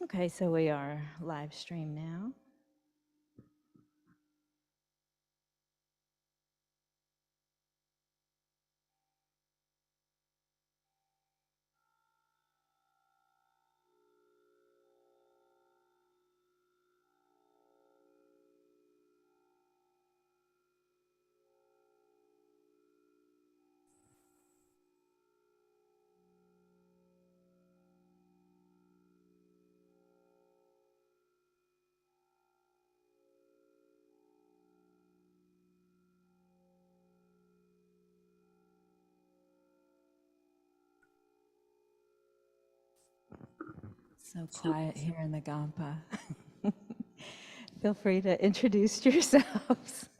Okay, so we are live stream now. So quiet here in the Gampa. Feel free to introduce yourselves.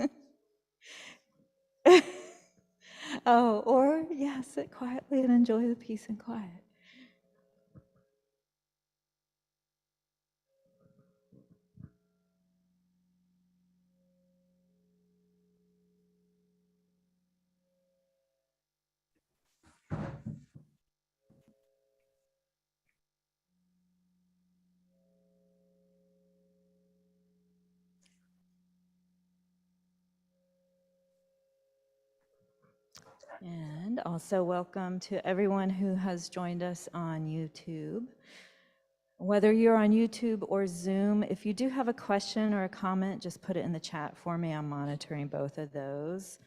Oh, or yeah, sit quietly and enjoy the peace and quiet. And also welcome to everyone who has joined us on YouTube. Whether you're on YouTube or Zoom, if you do have a question or a comment, just put it in the chat for me. I'm monitoring both of those.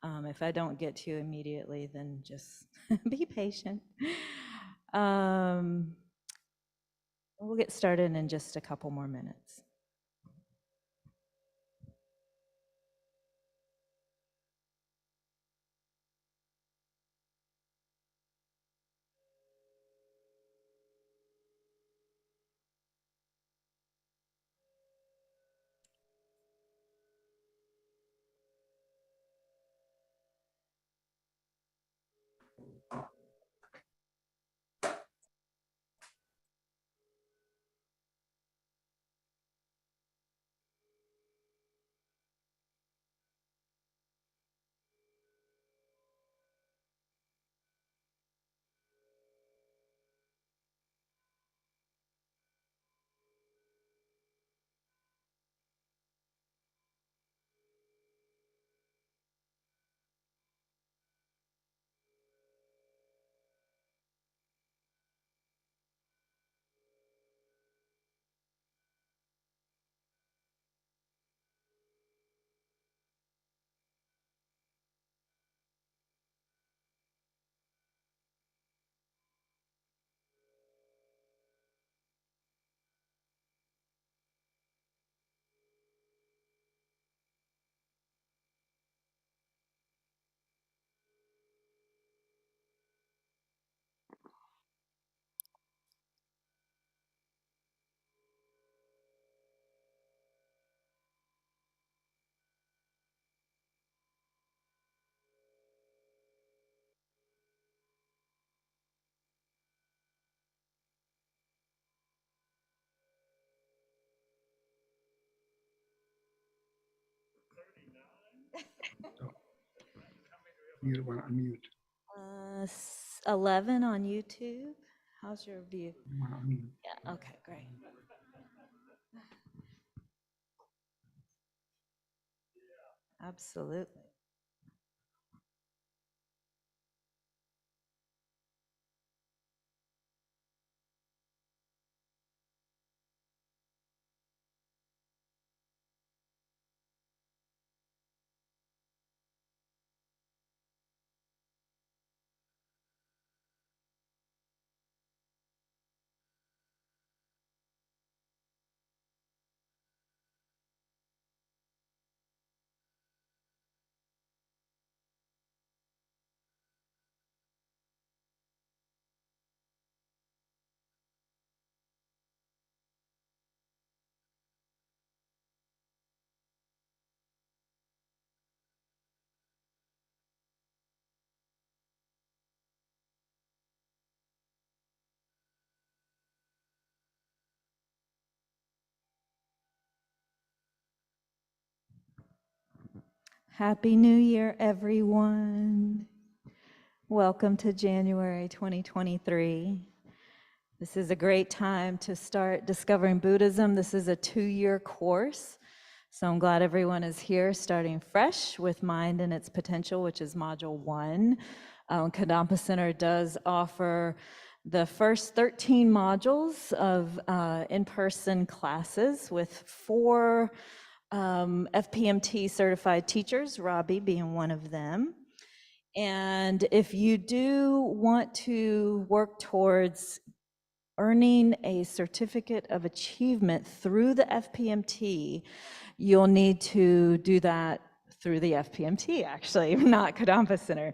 If I don't get to you immediately, then just be patient. We'll get started in just a couple more minutes. You want to unmute. 11 on YouTube. How's your view? You want to unmute. Yeah, okay, great. Absolutely. Happy New Year, everyone. Welcome to January 2023. This is a great time to start discovering Buddhism. This is a 2-year course, so I'm glad everyone is here starting fresh with Mind and Its Potential, which is Module 1. Kadampa Center does offer the first 13 modules of in-person classes with 4 FPMT certified teachers, Robbie being one of them. And if you do want to work towards earning a certificate of achievement through the FPMT, you'll need to do that through the FPMT, actually, not Kadampa Center.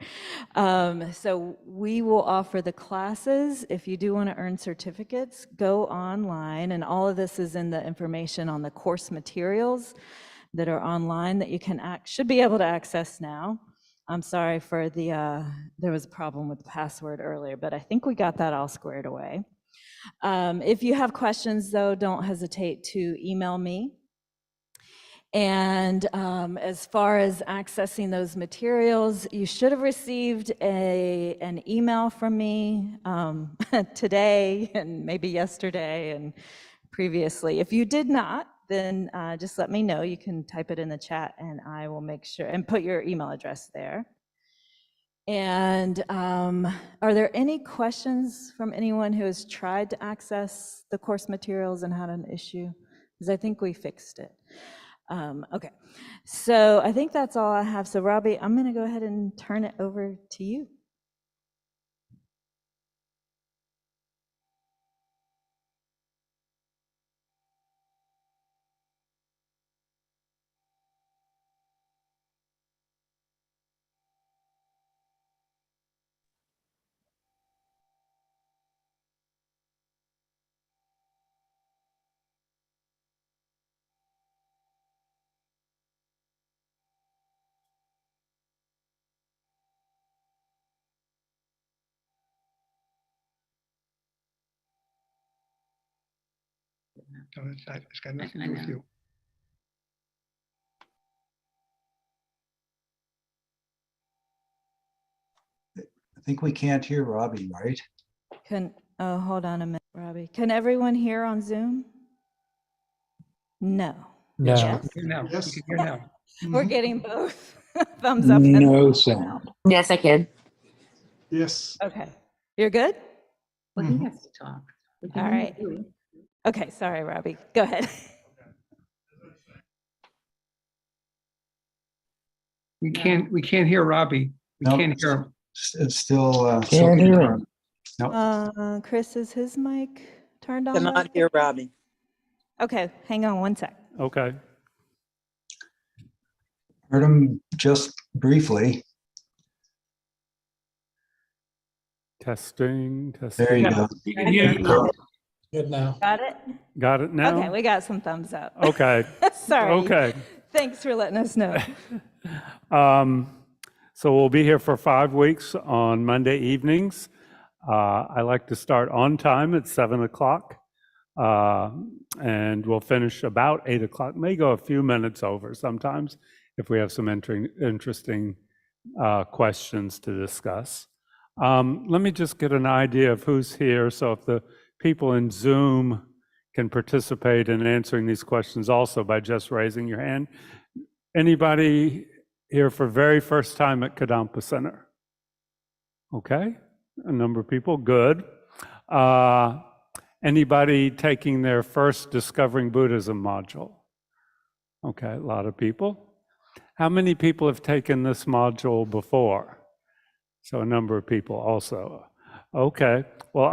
So we will offer the classes. If you do want to earn certificates, go online, and all of this is in the information on the course materials that are online that you should be able to access now. I'm sorry for there was a problem with the password earlier, but I think we got that all squared away. If you have questions, though, don't hesitate to email me. And as far as accessing those materials, you should have received an email from me today and maybe yesterday and previously. If you did not, then just let me know. You can type it in the chat and I will make sure and put your email address there. And are there any questions from anyone who has tried to access the course materials and had an issue? Because I think we fixed it. Okay, so I think that's all I have. So Robbie, I'm going to go ahead and turn it over to you. So it's got nothing to do with you. I think we can't hear Robbie, right? Oh, hold on a minute, Robbie. Can everyone hear on Zoom? No. No. Yes? Now, Yes. you can hear now. We're getting both thumbs up. And No thumbs sound. down. Yes, I can. Yes. Okay. You're good? Well, he has to talk. We can All hear right. you. Okay, sorry, Robbie. Go ahead. We can't hear Robbie. We No. can't hear him. It's still. Can't hear him. No. Chris, is his mic turned on? Cannot hear Robbie. Okay, hang on one sec. Okay. Heard him just briefly. Testing. There you go. You can hear you. Good now. Got it? Got it now? Okay, we got some thumbs up. Okay. Sorry. Okay. Thanks for letting us know. So we'll be here for 5 weeks on Monday evenings. I like to start on time at 7 o'clock. And we'll finish about 8 o'clock. May go a few minutes over sometimes if we have some interesting questions to discuss. Let me just get an idea of who's here. So if the people in Zoom can participate in answering these questions also by just raising your hand. Anybody here for very first time at Kadampa Center? Okay, a number of people, good. Anybody taking their first Discovering Buddhism module? Okay, a lot of people. How many people have taken this module before? So a number of people also. Okay, well,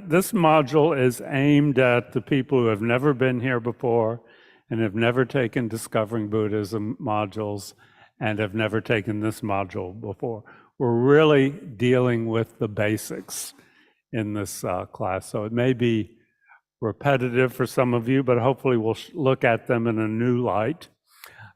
this module is aimed at the people who have never been here before and have never taken Discovering Buddhism modules and have never taken this module before. We're really dealing with the basics in this class. So it may be repetitive for some of you, but hopefully we'll look at them in a new light.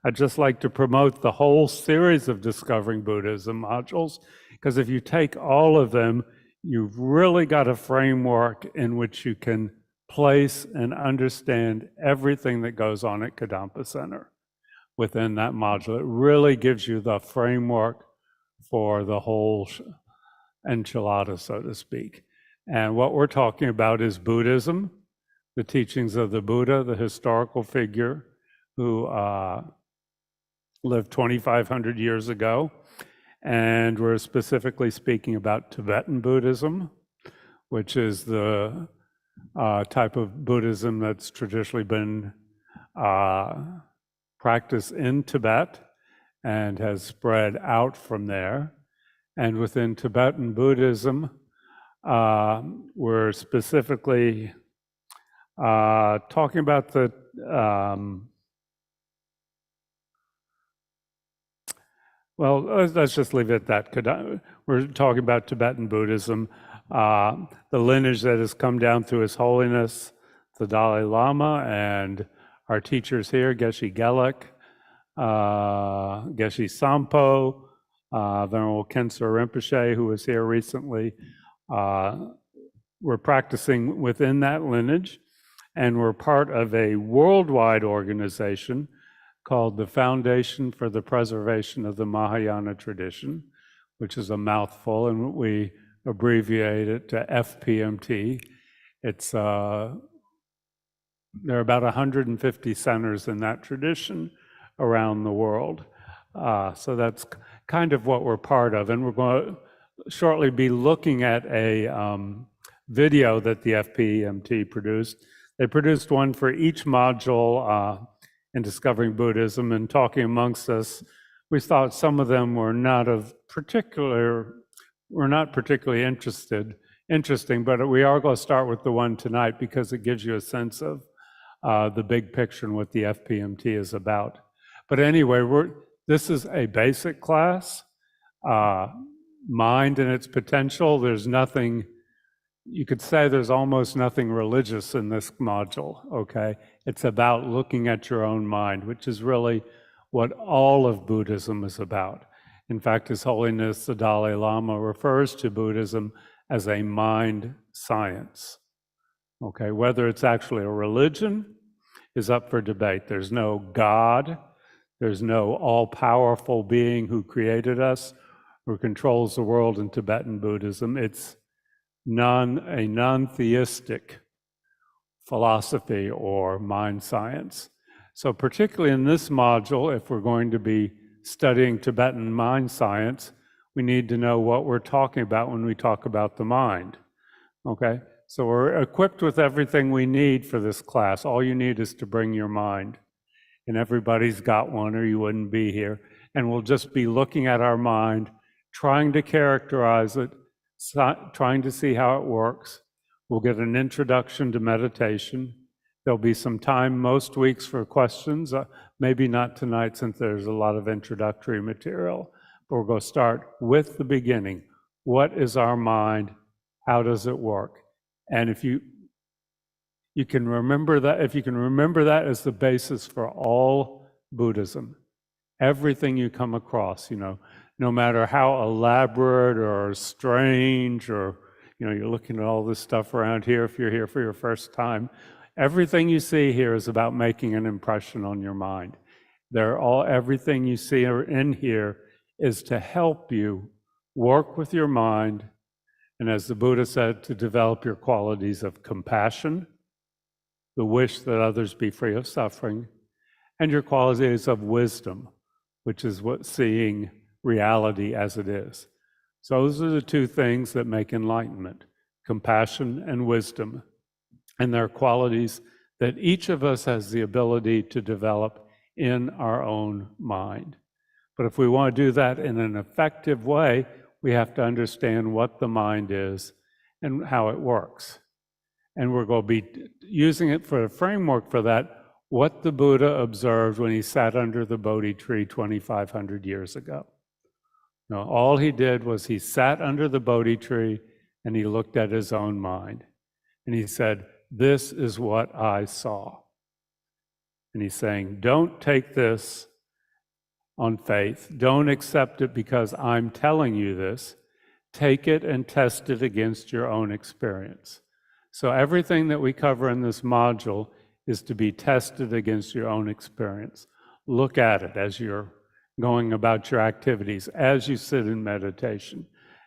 I'd just like to promote the whole series of Discovering Buddhism modules, because if you take all of them, you've really got a framework in which you can place and understand everything that goes on at Kadampa Center within that module. It really gives you the framework for the whole enchilada, so to speak. And what we're talking about is Buddhism, the teachings of the Buddha, the historical figure who lived 2,500 years ago. And we're specifically speaking about Tibetan Buddhism, which is the type of Buddhism that's traditionally been practiced in Tibet and has spread out from there. And within Tibetan Buddhism, we're specifically talking about the well, let's just leave it at that. We're talking about Tibetan Buddhism, the lineage that has come down through His Holiness, the Dalai Lama, and our teachers here, Geshe Gelek, Geshe Sampo, Venerable Khenso Rinpoche, who was here recently. We're practicing within that lineage, and we're part of a worldwide organization called the Foundation for the Preservation of the Mahayana Tradition, which is a mouthful, and we abbreviate it to FPMT. It's there are about 150 centers in that tradition around the world. So that's kind of what we're part of, and we're going to shortly be looking at a video that the FPMT produced. They produced one for each module in Discovering Buddhism, and talking amongst us, we thought some of them were not particularly interesting, but we are going to start with the one tonight because it gives you a sense of the big picture and what the FPMT is about. But anyway, this is a basic class, mind and its potential. There's nothing, you could say there's almost nothing religious in this module, okay? It's about looking at your own mind, which is really what all of Buddhism is about. In fact, His Holiness the Dalai Lama refers to Buddhism as a mind science, okay? Whether it's actually a religion is up for debate. There's no God, there's no all-powerful being who created us or controls the world in Tibetan Buddhism. It's a non-theistic philosophy or mind science. So particularly in this module, if we're going to be studying Tibetan mind science, we need to know what we're talking about when we talk about the mind, okay? So we're equipped with everything we need for this class. All you need is to bring your mind, and everybody's got one or you wouldn't be here. And we'll just be looking at our mind, trying to characterize it, trying to see how it works. We'll get an introduction to meditation. There'll be some time most weeks for questions, maybe not tonight since there's a lot of introductory material, but we're going to start with the beginning. What is our mind? How does it work? And if you can remember that, if you can remember that as the basis for all Buddhism, everything you come across, no matter how elaborate or strange or, you're looking at all this stuff around here, if you're here for your first time, everything you see here is about making an impression on your mind. Everything you see in here is to help you work with your mind, and as the Buddha said, to develop your qualities of compassion, the wish that others be free of suffering, and your qualities of wisdom, which is what seeing reality as it is. So those are the two things that make enlightenment, compassion and wisdom. And they're qualities that each of us has the ability to develop in our own mind. But if we want to do that in an effective way, we have to understand what the mind is and how it works. And we're going to be using it for a framework for that, what the Buddha observed when he sat under the Bodhi tree 2,500 years ago. All he did was he sat under the Bodhi tree and he looked at his own mind. And he said, "This is what I saw." And he's saying, don't take this on faith. Don't accept it because I'm telling you this. Take it and test it against your own experience. So everything that we cover in this module is to be tested against your own experience. Look at it as you're going about your activities, as you sit in meditation,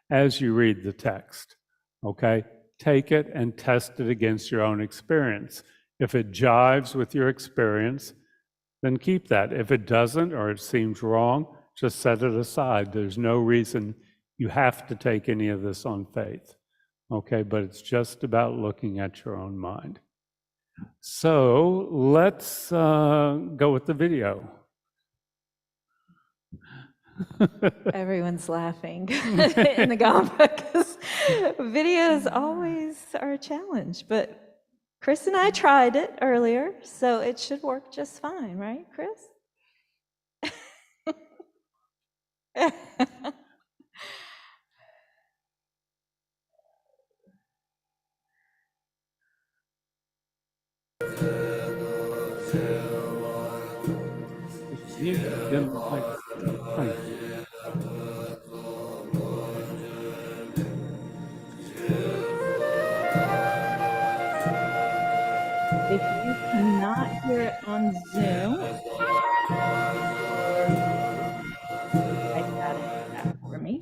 as you read the text, okay? take it and test it against your own experience. If it jives with your experience, then keep that. If it doesn't or it seems wrong, just set it aside. There's no reason you have to take any of this on faith. Okay, but it's just about looking at your own mind. So let's go with the video. Everyone's laughing in the Kadampa because videos always are a challenge. But Chris and I tried it earlier, so it should work just fine, right, Chris? If you cannot hear it on Zoom, type that in the chat for me.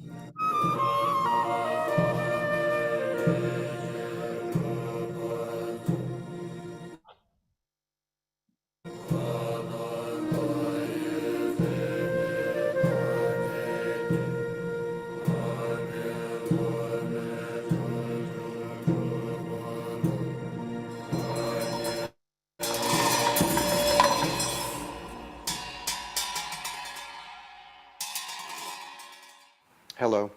Hello.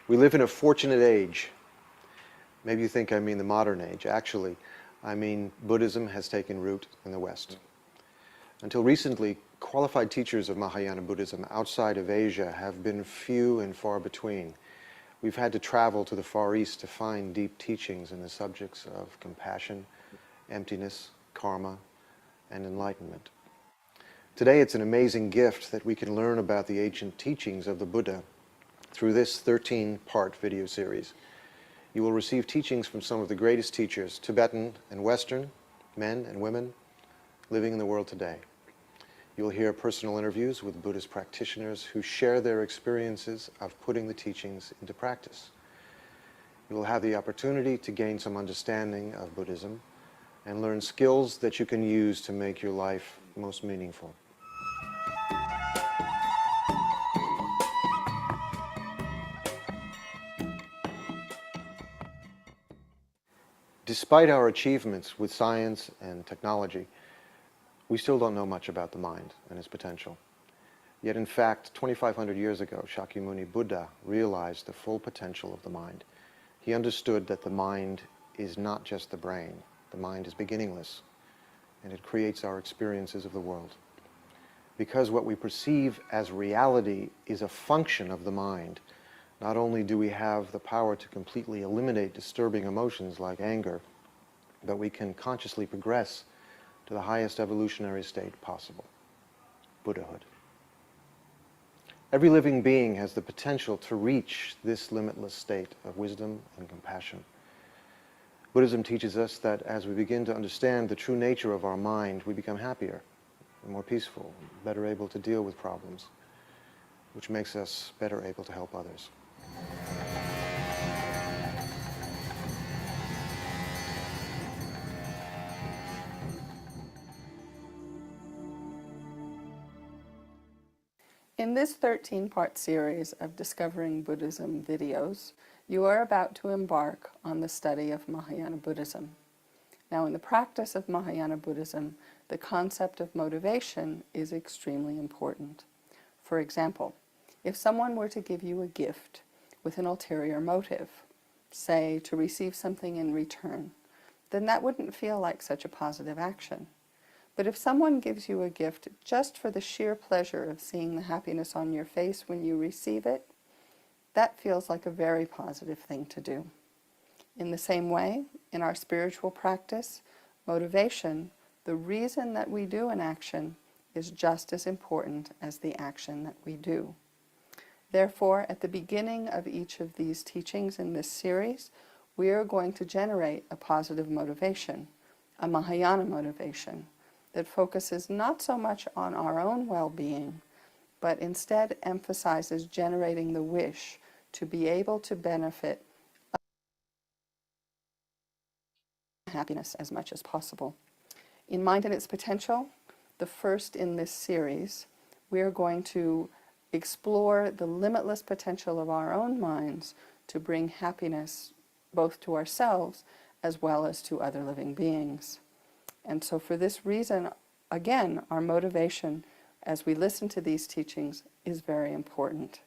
We live in a fortunate age. Maybe you think I mean the modern age. Actually, I mean Buddhism has taken root in the West. Until recently, qualified teachers of Mahayana Buddhism outside of Asia have been few and far between. We've had to travel to the Far East to find deep teachings in the subjects of compassion, emptiness, karma, and enlightenment. Today, it's an amazing gift that we can learn about the ancient teachings of the Buddha through this 13-part video series. You will receive teachings from some of the greatest teachers, Tibetan and Western, men and women, living in the world today. You will hear personal interviews with Buddhist practitioners who share their experiences of putting the teachings into practice. You will have the opportunity to gain some understanding of Buddhism and learn skills that you can use to make your life most meaningful. Despite our achievements with science and technology, we still don't know much about the mind and its potential. Yet in fact, 2,500 years ago, Shakyamuni Buddha realized the full potential of the mind. He understood that the mind is not just the brain. The mind is beginningless, and it creates our experiences of the world. Because what we perceive as reality is a function of the mind, not only do we have the power to completely eliminate disturbing emotions like anger, but we can consciously progress to the highest evolutionary state possible, Buddhahood. Every living being has the potential to reach this limitless state of wisdom and compassion. Buddhism teaches us that as we begin to understand the true nature of our mind, we become happier, more peaceful, better able to deal with problems, which makes us better able to help others. In this 13-part series of Discovering Buddhism videos, you are about to embark on the study of Mahayana Buddhism. Now, in the practice of Mahayana Buddhism, the concept of motivation is extremely important. For example, if someone were to give you a gift with an ulterior motive, say to receive something in return, then that wouldn't feel like such a positive action. But if someone gives you a gift just for the sheer pleasure of seeing the happiness on your face when you receive it, that feels like a very positive thing to do. In the same way, in our spiritual practice, motivation, the reason that we do an action, is just as important as the action that we do. Therefore, at the beginning of each of these teachings in this series, we are going to generate a positive motivation, a Mahayana motivation, that focuses not so much on our own well-being, but instead emphasizes generating the wish to be able to benefit happiness as much as possible. In Mind and Its Potential, the first in this series, we are going to explore the limitless potential of our own minds to bring happiness both to ourselves as well as to other living beings. And so for this reason, again, our motivation as we listen to these teachings is very important.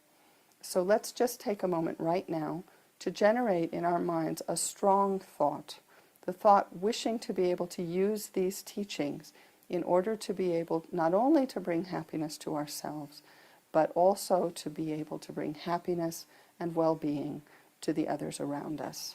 So let's just take a moment right now to generate in our minds a strong thought, the thought wishing to be able to use these teachings in order to be able not only to bring happiness to ourselves, but also to be able to bring happiness and well-being to the others around us.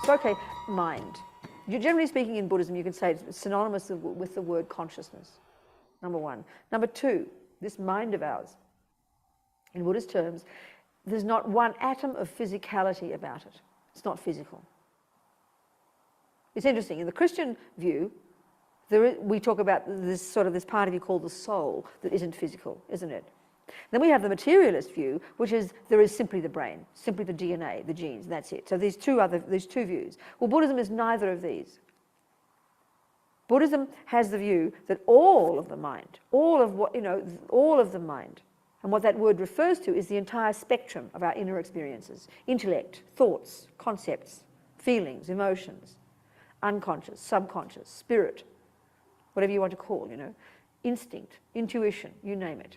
So, okay, mind. Generally speaking, in Buddhism, you can say it's synonymous with the word consciousness, number one. Number two, this mind of ours, in Buddhist terms, there's not one atom of physicality about it. It's not physical. It's interesting. In the Christian view, we talk about this part of you called the soul that isn't physical, isn't it? Then we have the materialist view, which is there is simply the brain, simply the DNA, the genes, and that's it. So these two views. Well, Buddhism is neither of these. Buddhism has the view that all of the mind, all of the mind, and what that word refers to is the entire spectrum of our inner experiences: intellect, thoughts, concepts, feelings, emotions, unconscious, subconscious, spirit, whatever you want to call, instinct, intuition, you name it.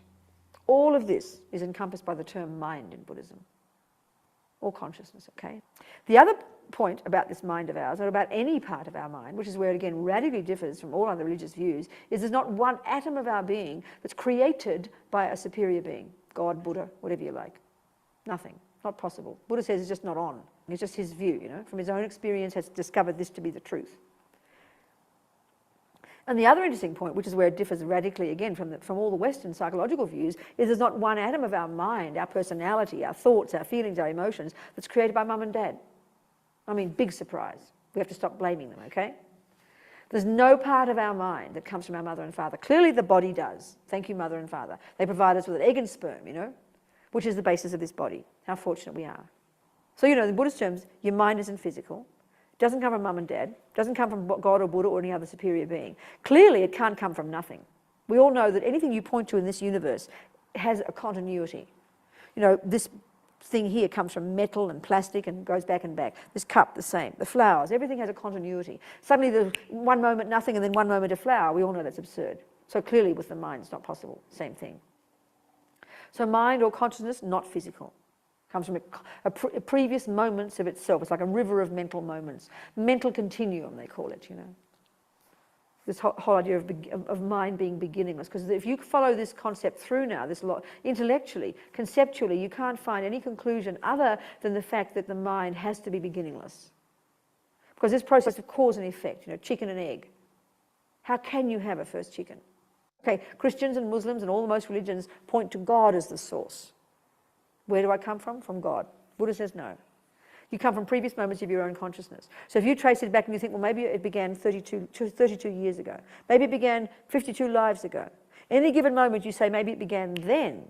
All of this is encompassed by the term mind in Buddhism, or consciousness, okay? The other point about this mind of ours, or about any part of our mind, which is where it again radically differs from all other religious views, is there's not one atom of our being that's created by a superior being, God, Buddha, whatever you like. Nothing, not possible. Buddha says it's just not on. It's just his view, from his own experience has discovered this to be the truth. And the other interesting point, which is where it differs radically again from all the Western psychological views, is there's not one atom of our mind, our personality, our thoughts, our feelings, our emotions, that's created by mum and dad. I mean, big surprise. We have to stop blaming them, okay? There's no part of our mind that comes from our mother and father. Clearly the body does. Thank you, mother and father. They provide us with an egg and sperm, which is the basis of this body. How fortunate we are. So, in Buddhist terms, your mind isn't physical. Doesn't come from mum and dad, doesn't come from God or Buddha or any other superior being. Clearly, it can't come from nothing. We all know that anything you point to in this universe has a continuity. This thing here comes from metal and plastic and goes back and back. This cup, the same. The flowers, everything has a continuity. Suddenly, there's one moment nothing and then one moment a flower. We all know that's absurd. So clearly, with the mind, it's not possible. Same thing. So mind or consciousness, not physical. Comes from a previous moments of itself. It's like a river of mental moments. Mental continuum, they call it, This whole idea of mind being beginningless. Because if you follow this concept through now, intellectually, conceptually, you can't find any conclusion other than the fact that the mind has to be beginningless. Because this process of cause and effect, chicken and egg. How can you have a first chicken? Okay, Christians and Muslims and all the most religions point to God as the source. Where do I come from? From God. Buddha says no. You come from previous moments of your own consciousness. So if you trace it back and you think, well, maybe it began 32 years ago. Maybe it began 52 lives ago. Any given moment you say maybe it began then,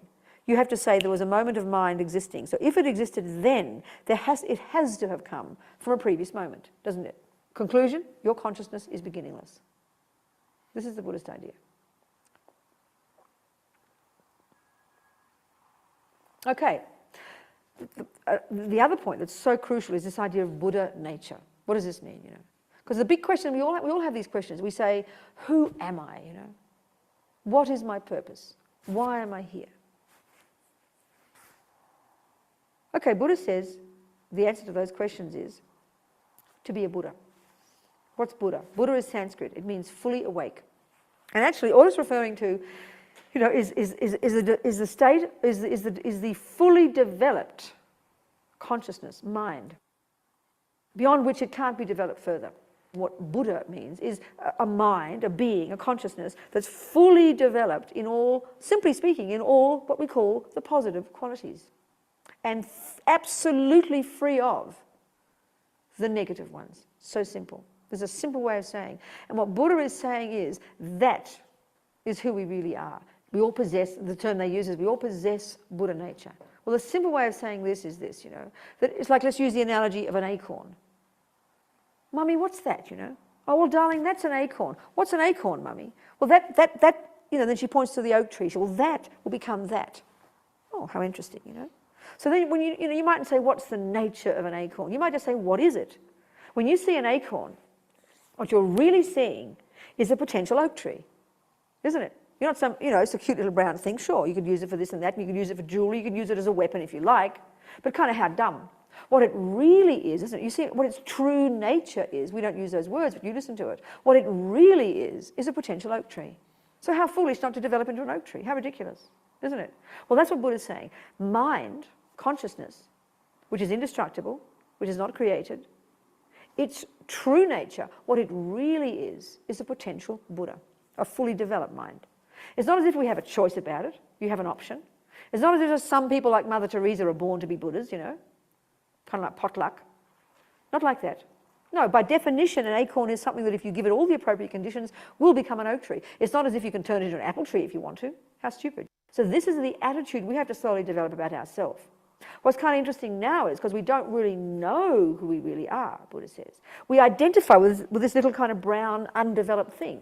you have to say there was a moment of mind existing. So if it existed then, it has to have come from a previous moment, doesn't it? Conclusion, your consciousness is beginningless. This is the Buddhist idea. Okay, the other point that's so crucial is this idea of Buddha nature. What does this mean, Because the big question, we all have these questions. We say, who am I, What is my purpose? Why am I here? Okay, Buddha says the answer to those questions is to be a Buddha. What's Buddha? Buddha is Sanskrit. It means fully awake. And actually, all it's referring to, is the state, is the fully developed consciousness, mind, beyond which it can't be developed further. What Buddha means is a mind, a being, a consciousness that's fully developed in all, simply speaking, in all what we call the positive qualities, and absolutely free of the negative ones. So simple. There's a simple way of saying. And what Buddha is saying is that is who we really are. We all possess, the term they use is we all possess Buddha nature. Well, the simple way of saying this is this, that it's like, let's use the analogy of an acorn. Mummy, what's that, Oh, well, darling, that's an acorn. What's an acorn, Mummy? Well, then she points to the oak tree. Well, that will become that. Oh, how interesting, So then when you mightn't say, what's the nature of an acorn? You might just say, what is it? When you see an acorn, what you're really seeing is a potential oak tree, isn't it? You're not it's a cute little brown thing. Sure, you could use it for this and that, and you could use it for jewelry, you could use it as a weapon if you like, but kind of how dumb. What it really is, isn't it? You see, what its true nature is, we don't use those words, but you listen to it. What it really is a potential oak tree. So how foolish not to develop into an oak tree. How ridiculous, isn't it? Well, that's what Buddha's saying. Mind, consciousness, which is indestructible, which is not created, its true nature, what it really is a potential Buddha, a fully developed mind. It's not as if we have a choice about it. You have an option. It's not as if some people like Mother Teresa are born to be Buddhas, kind of like potluck. Not like that. No, by definition, an acorn is something that if you give it all the appropriate conditions, will become an oak tree. It's not as if you can turn it into an apple tree if you want to. How stupid. So this is the attitude we have to slowly develop about ourselves. What's kind of interesting now is because we don't really know who we really are, Buddha says. We identify with this little kind of brown, undeveloped thing.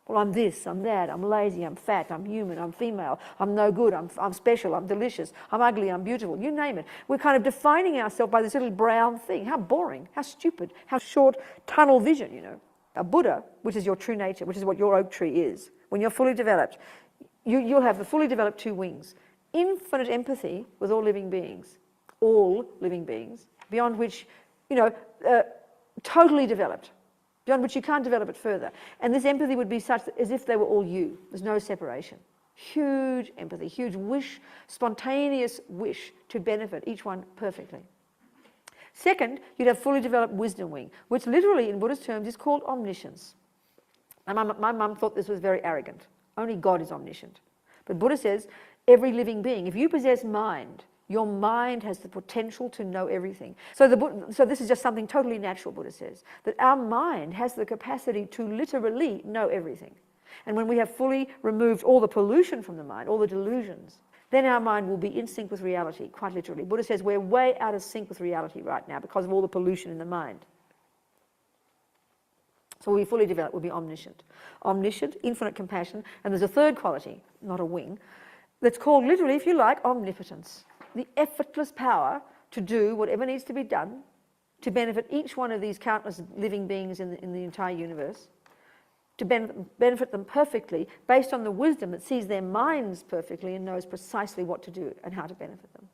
Well, I'm this, I'm that, I'm lazy, I'm fat, I'm human, I'm female, I'm no good, I'm special, I'm delicious, I'm ugly, I'm beautiful, you name it. We're kind of defining ourselves by this little brown thing. How boring, how stupid, how short tunnel vision, A Buddha, which is your true nature, which is what your oak tree is, when you're fully developed, you'll have the fully developed two wings. Infinite empathy with all living beings, beyond which, totally developed, beyond which you can't develop it further. And this empathy would be such as if they were all you. There's no separation. Huge empathy, huge wish, spontaneous wish to benefit each one perfectly. Second, you'd have fully developed wisdom wing, which literally in Buddhist terms is called omniscience. And my mum thought this was very arrogant. Only God is omniscient. But Buddha says, every living being, if you possess mind, your mind has the potential to know everything. So this is just something totally natural, Buddha says, that our mind has the capacity to literally know everything. And when we have fully removed all the pollution from the mind, all the delusions, then our mind will be in sync with reality, quite literally. Buddha says we're way out of sync with reality right now because of all the pollution in the mind. So we'll be fully developed, we'll be omniscient. Omniscient, infinite compassion, and there's a third quality, not a wing, that's called literally, if you like, omnipotence. The effortless power to do whatever needs to be done to benefit each one of these countless living beings in the entire universe, to benefit them perfectly based on the wisdom that sees their minds perfectly and knows precisely what to do and how to benefit them.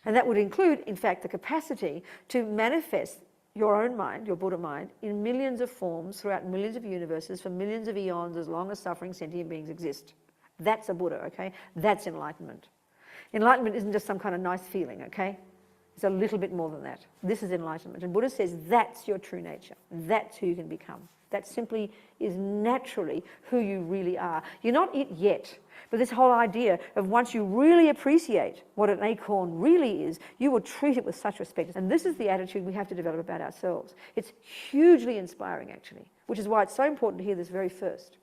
And that would include, in fact, the capacity to manifest your own mind, your Buddha mind, in millions of forms throughout millions of universes for millions of eons as long as suffering sentient beings exist. That's a Buddha, okay? That's enlightenment. Enlightenment isn't just some kind of nice feeling, okay? It's a little bit more than that. This is enlightenment. And Buddha says that's your true nature. That's who you can become. That simply is naturally who you really are. You're not it yet, but this whole idea of once you really appreciate what an acorn really is, you will treat it with such respect. And this is the attitude we have to develop about ourselves. It's hugely inspiring, actually, which is why it's so important to hear this very first.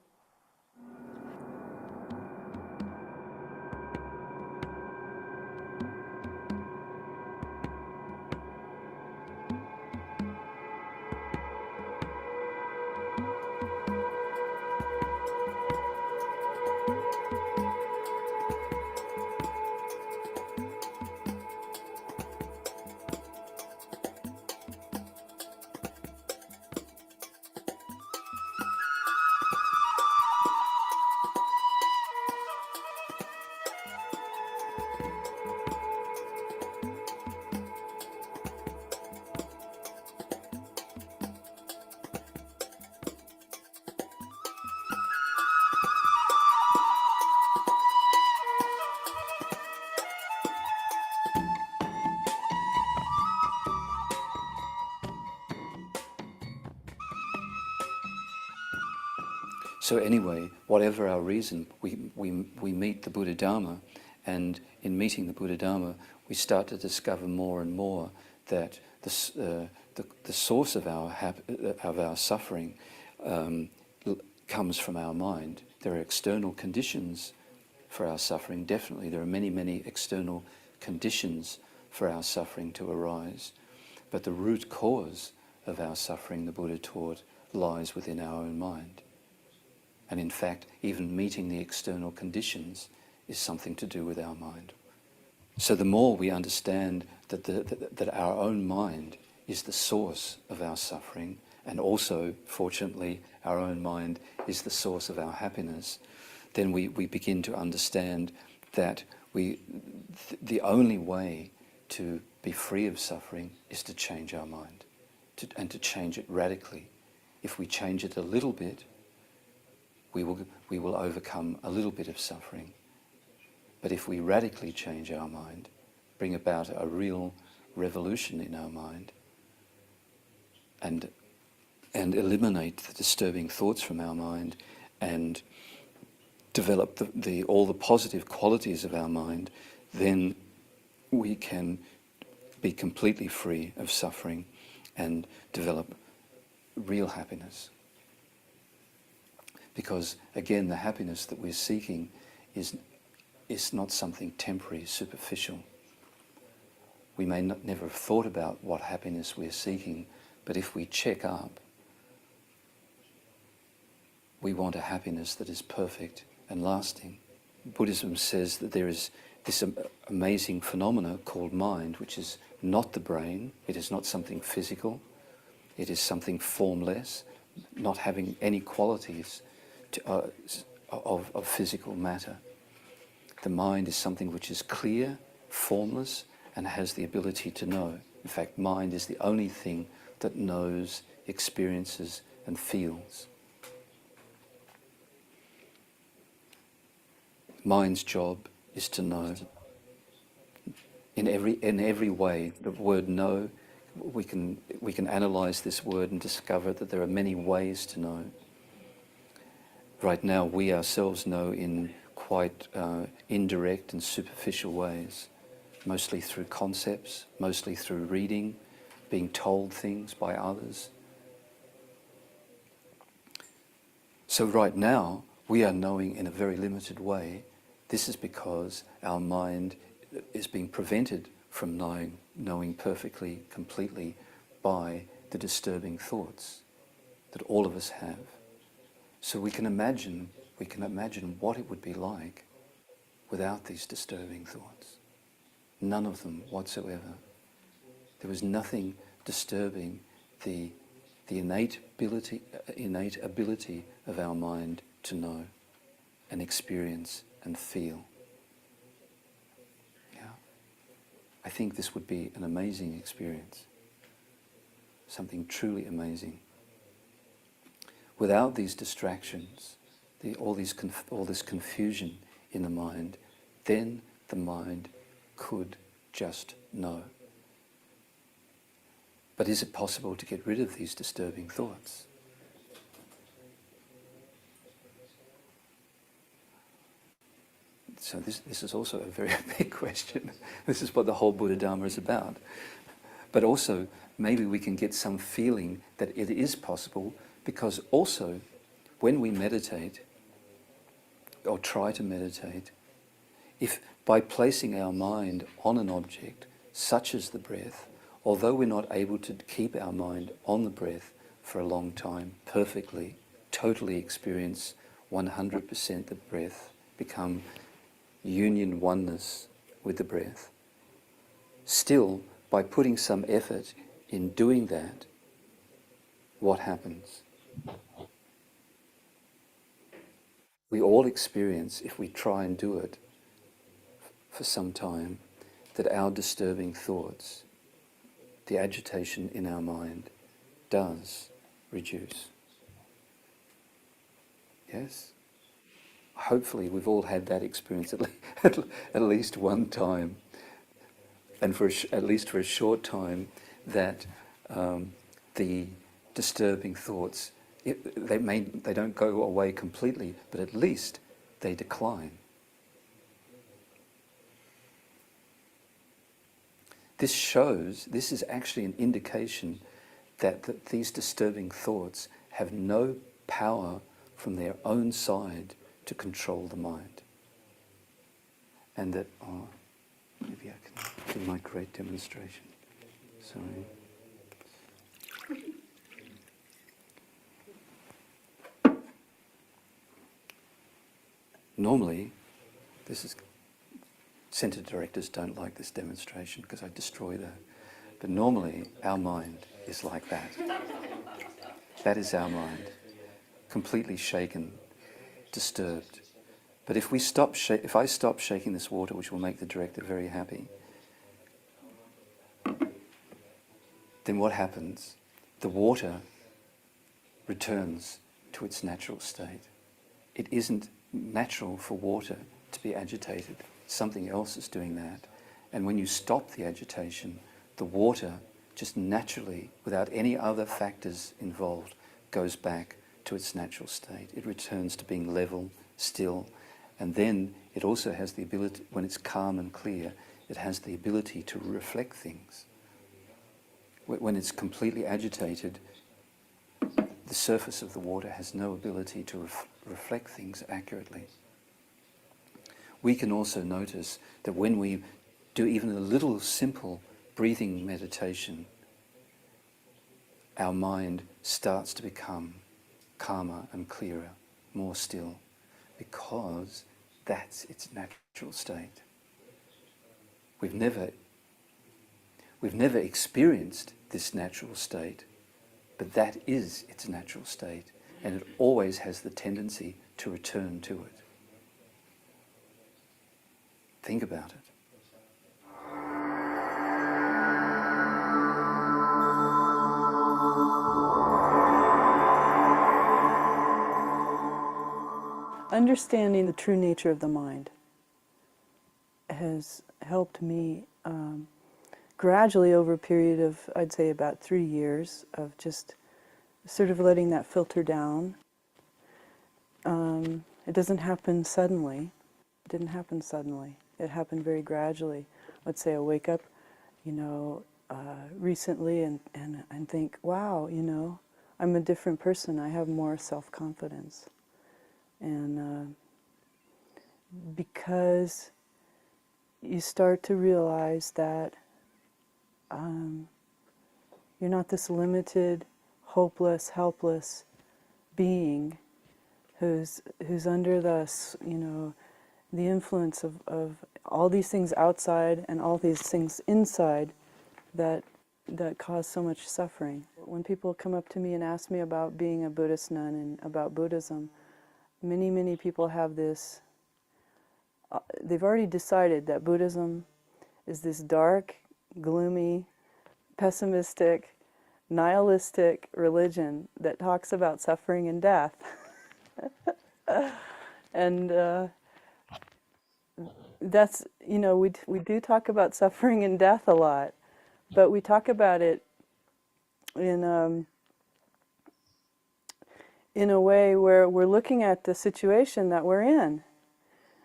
So anyway, whatever our reason, we meet the Buddha Dharma, and in meeting the Buddha Dharma, we start to discover more and more that the source of our suffering comes from our mind. There are external conditions for our suffering. Definitely, there are many, many external conditions for our suffering to arise. But the root cause of our suffering, the Buddha taught, lies within our own mind. And in fact, even meeting the external conditions is something to do with our mind. So the more we understand that our own mind is the source of our suffering, and also, fortunately, our own mind is the source of our happiness, then we begin to understand that the only way to be free of suffering is to change our mind, and to change it radically. If we change it a little bit, we will overcome a little bit of suffering. But if we radically change our mind, bring about a real revolution in our mind, and eliminate the disturbing thoughts from our mind, and develop all the positive qualities of our mind, then we can be completely free of suffering and develop real happiness. Because again, the happiness that we're seeking is not something temporary, superficial. We may never have thought about what happiness we're seeking, but if we check up, we want a happiness that is perfect and lasting. Buddhism says that there is this amazing phenomena called mind, which is not the brain. It is not something physical. It is something formless, not having any qualities of physical matter. The mind is something which is clear, formless, and has the ability to know. In fact, mind is the only thing that knows, experiences, and feels. Mind's job is to know. In every way, the word know, we can analyze this word and discover that there are many ways to know. Right now, we ourselves know in quite indirect and superficial ways, mostly through concepts, mostly through reading, being told things by others. So right now, we are knowing in a very limited way. This is because our mind is being prevented from knowing perfectly, completely by the disturbing thoughts that all of us have. So we can imagine what it would be like without these disturbing thoughts. None of them whatsoever. There was nothing disturbing the innate ability of our mind to know and experience and feel. Yeah. I think this would be an amazing experience. Something truly amazing. Without these distractions, all this confusion in the mind, then the mind could just know. But is it possible to get rid of these disturbing thoughts? So this is also a very big question. This is what the whole Buddha Dharma is about. But also, maybe we can get some feeling that it is possible, because also, when we meditate, or try to meditate, if by placing our mind on an object, such as the breath, although we're not able to keep our mind on the breath for a long time, perfectly, totally experience 100% the breath, become union oneness with the breath, still, by putting some effort in doing that, what happens? We all experience, if we try and do it for some time, that our disturbing thoughts, the agitation in our mind, does reduce. Yes? Hopefully we've all had that experience at least one time, and at least for a short time, that the disturbing thoughts They don't go away completely, but at least they decline. This is actually an indication that these disturbing thoughts have no power from their own side to control the mind. And that, maybe I can do my great demonstration. Sorry. Normally, center directors don't like this demonstration because I destroy that. But normally, our mind is like that. That is our mind, completely shaken, disturbed. But if I stop shaking this water, which will make the director very happy, then what happens? The water returns to its natural state. It isn't natural for water to be agitated. Something else is doing that. And when you stop the agitation, the water just naturally, without any other factors involved, goes back to its natural state. It returns to being level, still, and then it also has the ability, when it's calm and clear, it has the ability to reflect things. When it's completely agitated, the surface of the water has no ability to reflect things accurately. We can also notice that when we do even a little simple breathing meditation, our mind starts to become calmer and clearer, more still, because that's its natural state. We've never experienced this natural state, but that is its natural state, and it always has the tendency to return to it. Think about it. Understanding the true nature of the mind has helped me gradually over a period of, I'd say, about 3 years of just sort of letting that filter down. It doesn't happen suddenly. It didn't happen suddenly. It happened very gradually. Let's say I wake up, recently and think, wow, I'm a different person. I have more self-confidence. And because you start to realize that you're not this limited, hopeless, helpless being who's under the influence of all these things outside and all these things inside that cause so much suffering. When people come up to me and ask me about being a Buddhist nun and about Buddhism, many people have this, they've already decided that Buddhism is this dark, gloomy, pessimistic, nihilistic religion that talks about suffering and death. And that's, we do talk about suffering and death a lot, but we talk about it in a way where we're looking at the situation that we're in.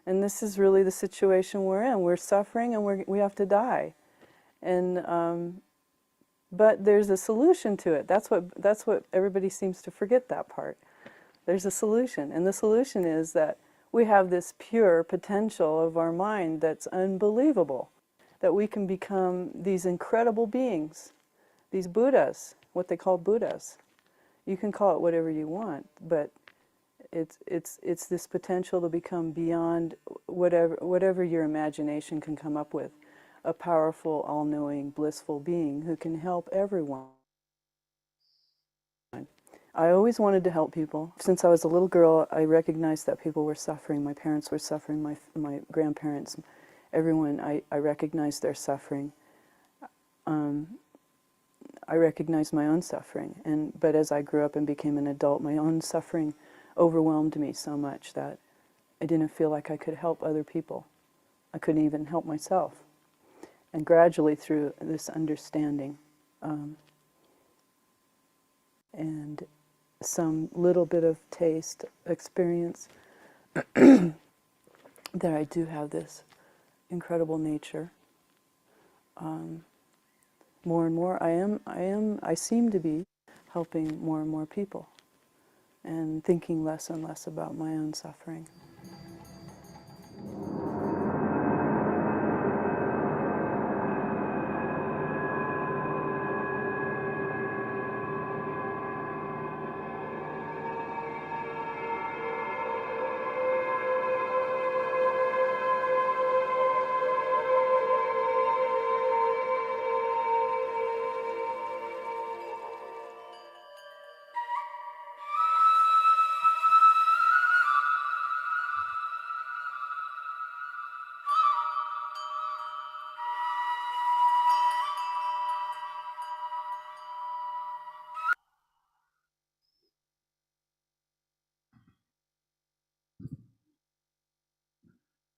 And this is really the situation we're in. We're suffering and we have to die. And but there's a solution to it. That's what everybody seems to forget, that part. There's a solution, and the solution is that we have this pure potential of our mind that's unbelievable, that we can become these incredible beings, these Buddhas, what they call Buddhas. You can call it whatever you want, but it's this potential to become beyond whatever your imagination can come up with, a powerful, all-knowing, blissful being who can help everyone. I always wanted to help people. Since I was a little girl, I recognized that people were suffering. My parents were suffering, my grandparents, everyone. I recognized their suffering. I recognized my own suffering. But as I grew up and became an adult, my own suffering overwhelmed me so much that I didn't feel like I could help other people. I couldn't even help myself. And gradually through this understanding and some little bit of taste, experience that I do have this incredible nature. More and more, I seem to be helping more and more people and thinking less and less about my own suffering.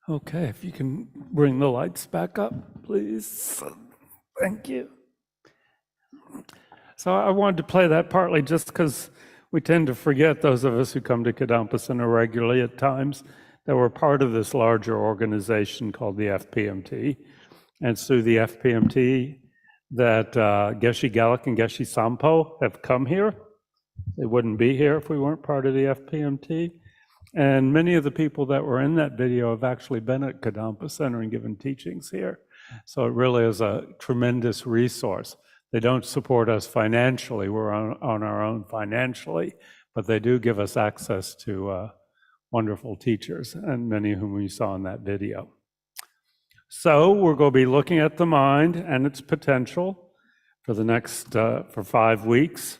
Okay, if you can bring the lights back up, please. Thank you. So I wanted to play that partly just because we tend to forget, those of us who come to Kadampa Center regularly at times, that we're part of this larger organization called the FPMT. And it's through the FPMT that Geshe Galak and Geshe Sampo have come here. They wouldn't be here if we weren't part of the FPMT. And many of the people that were in that video have actually been at Kadampa Center and given teachings here. So it really is a tremendous resource. They don't support us financially, we're on our own financially, but they do give us access to wonderful teachers, and many of whom we saw in that video. So we're going to be looking at the mind and its potential for the next, for 5 weeks.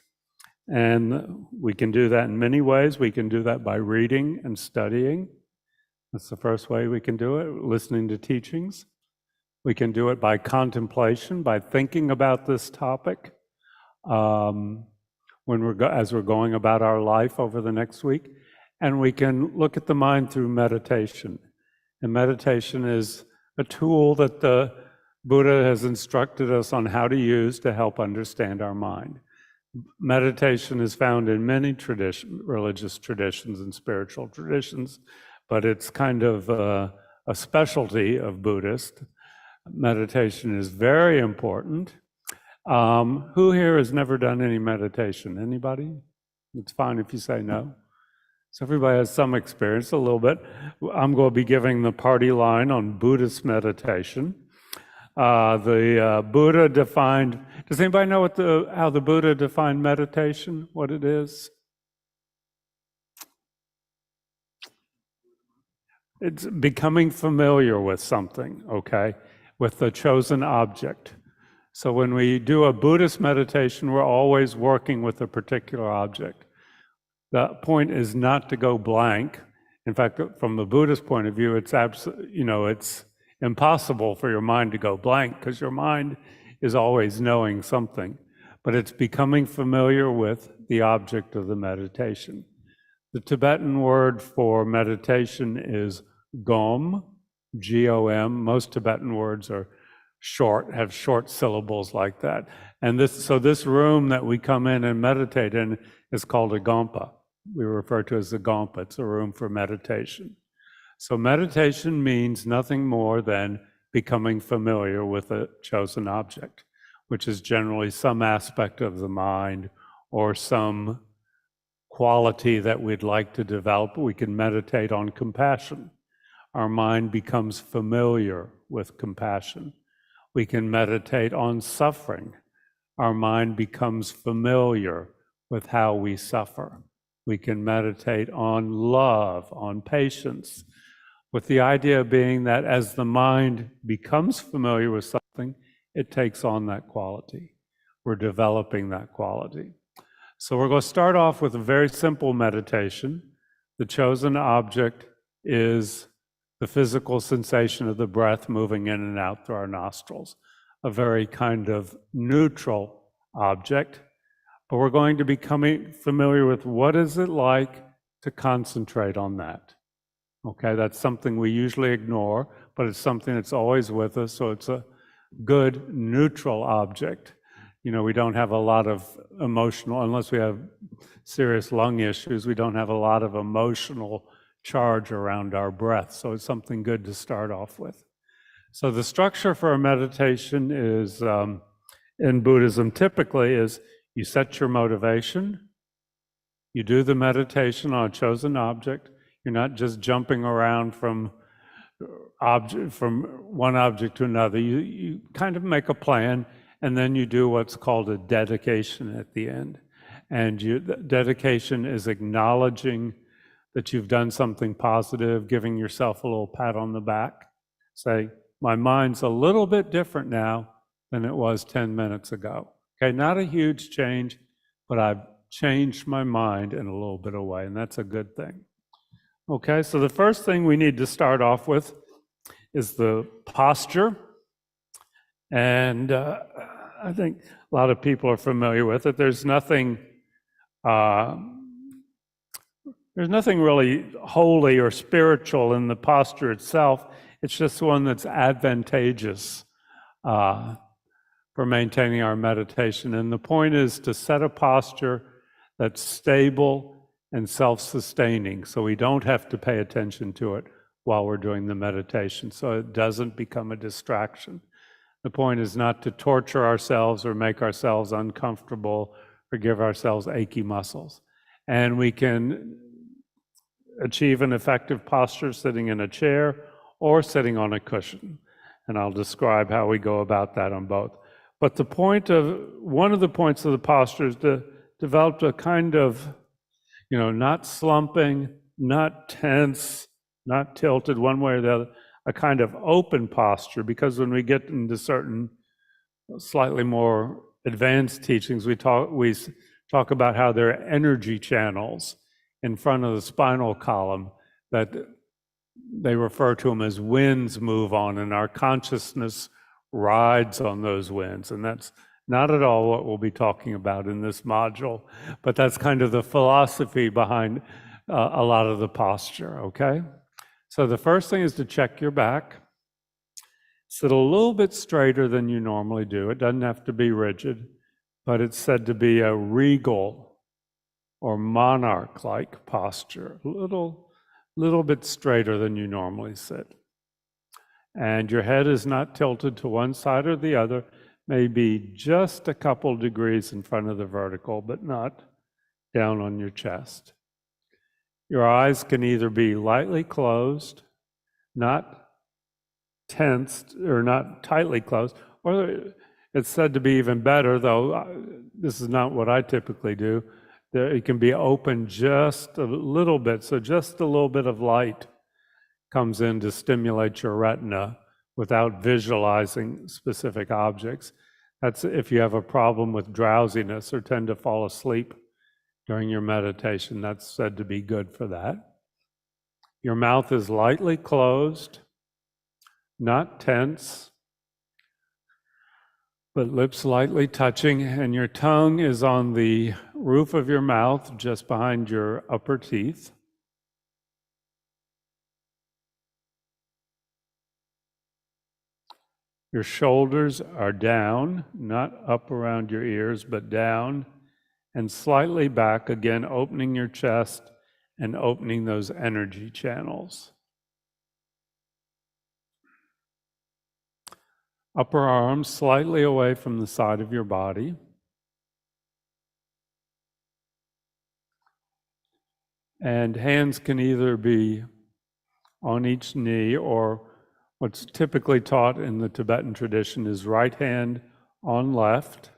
And we can do that in many ways. We can do that by reading and studying. That's the first way we can do it, listening to teachings. We can do it by contemplation, by thinking about this topic as we're going about our life over the next week. And we can look at the mind through meditation. And meditation is a tool that the Buddha has instructed us on how to use to help understand our mind. Meditation is found in many religious traditions and spiritual traditions, but it's kind of a specialty of Buddhist. Meditation is very important. Who here has never done any meditation? Anybody? It's fine if you say no. So everybody has some experience, a little bit. I'm going to be giving the party line on Buddhist meditation. The Buddha defined, does anybody know how the Buddha defined meditation, what it is? It's becoming familiar with something, okay, with the chosen object. So when we do a Buddhist meditation, we're always working with a particular object. The point is not to go blank. In fact, from the Buddhist point of view, it's it's impossible for your mind to go blank because your mind is always knowing something, but it's becoming familiar with the object of the meditation. The Tibetan word for meditation is gom, G-O-M. Most Tibetan words are short, have short syllables like that. And this room that we come in and meditate in is called a gampa. We refer to it as a gampa. It's a room for meditation. So meditation means nothing more than becoming familiar with a chosen object, which is generally some aspect of the mind or some quality that we'd like to develop. We can meditate on compassion. Our mind becomes familiar with compassion. We can meditate on suffering. Our mind becomes familiar with how we suffer. We can meditate on love, on patience, with the idea being that as the mind becomes familiar with something, it takes on that quality. We're developing that quality. So we're going to start off with a very simple meditation. The chosen object is the physical sensation of the breath moving in and out through our nostrils, a very kind of neutral object. But we're going to be becoming familiar with what is it like to concentrate on that. Okay, that's something we usually ignore, but it's something that's always with us, so it's a good neutral object. We don't have a lot of emotional, unless we have serious lung issues, we don't have a lot of emotional charge around our breath. So it's something good to start off with. So the structure for a meditation is, in Buddhism typically, is you set your motivation, you do the meditation on a chosen object. You're not just jumping around from one object to another. You kind of make a plan, and then you do what's called a dedication at the end. And the dedication is acknowledging that you've done something positive, giving yourself a little pat on the back. Say, my mind's a little bit different now than it was 10 minutes ago. Okay, not a huge change, but I've changed my mind in a little bit of way, and that's a good thing. Okay, so the first thing we need to start off with is the posture. And I think a lot of people are familiar with it. There's nothing really holy or spiritual in the posture itself. It's just one that's advantageous for maintaining our meditation. And the point is to set a posture that's stable and self-sustaining, so we don't have to pay attention to it while we're doing the meditation, so it doesn't become a distraction. The point is not to torture ourselves or make ourselves uncomfortable or give ourselves achy muscles. And we can achieve an effective posture sitting in a chair or sitting on a cushion. And I'll describe how we go about that on both. But one of the points of the posture is to develop a kind of, not slumping, not tense, not tilted one way or the other, a kind of open posture, because when we get into certain slightly more advanced teachings, we talk about how there are energy channels in front of the spinal column that they refer to them as winds move on, and our consciousness rides on those winds. And that's not at all what we'll be talking about in this module, but that's kind of the philosophy behind a lot of the posture, okay? So the first thing is to check your back. Sit a little bit straighter than you normally do. It doesn't have to be rigid, but it's said to be a regal or monarch-like posture, a little bit straighter than you normally sit. And your head is not tilted to one side or the other, maybe just a couple degrees in front of the vertical, but not down on your chest. Your eyes can either be lightly closed, not tensed, or not tightly closed, or it's said to be even better, though this is not what I typically do. It can be open just a little bit, so just a little bit of light comes in to stimulate your retina without visualizing specific objects. That's if you have a problem with drowsiness or tend to fall asleep during your meditation. That's said to be good for that. Your mouth is lightly closed, not tense, but lips lightly touching, and your tongue is on the roof of your mouth, just behind your upper teeth. Your shoulders are down, not up around your ears, but down and slightly back, again, opening your chest and opening those energy channels. Upper arms slightly away from the side of your body. And hands can either be on each knee, or what's typically taught in the Tibetan tradition is right hand on left,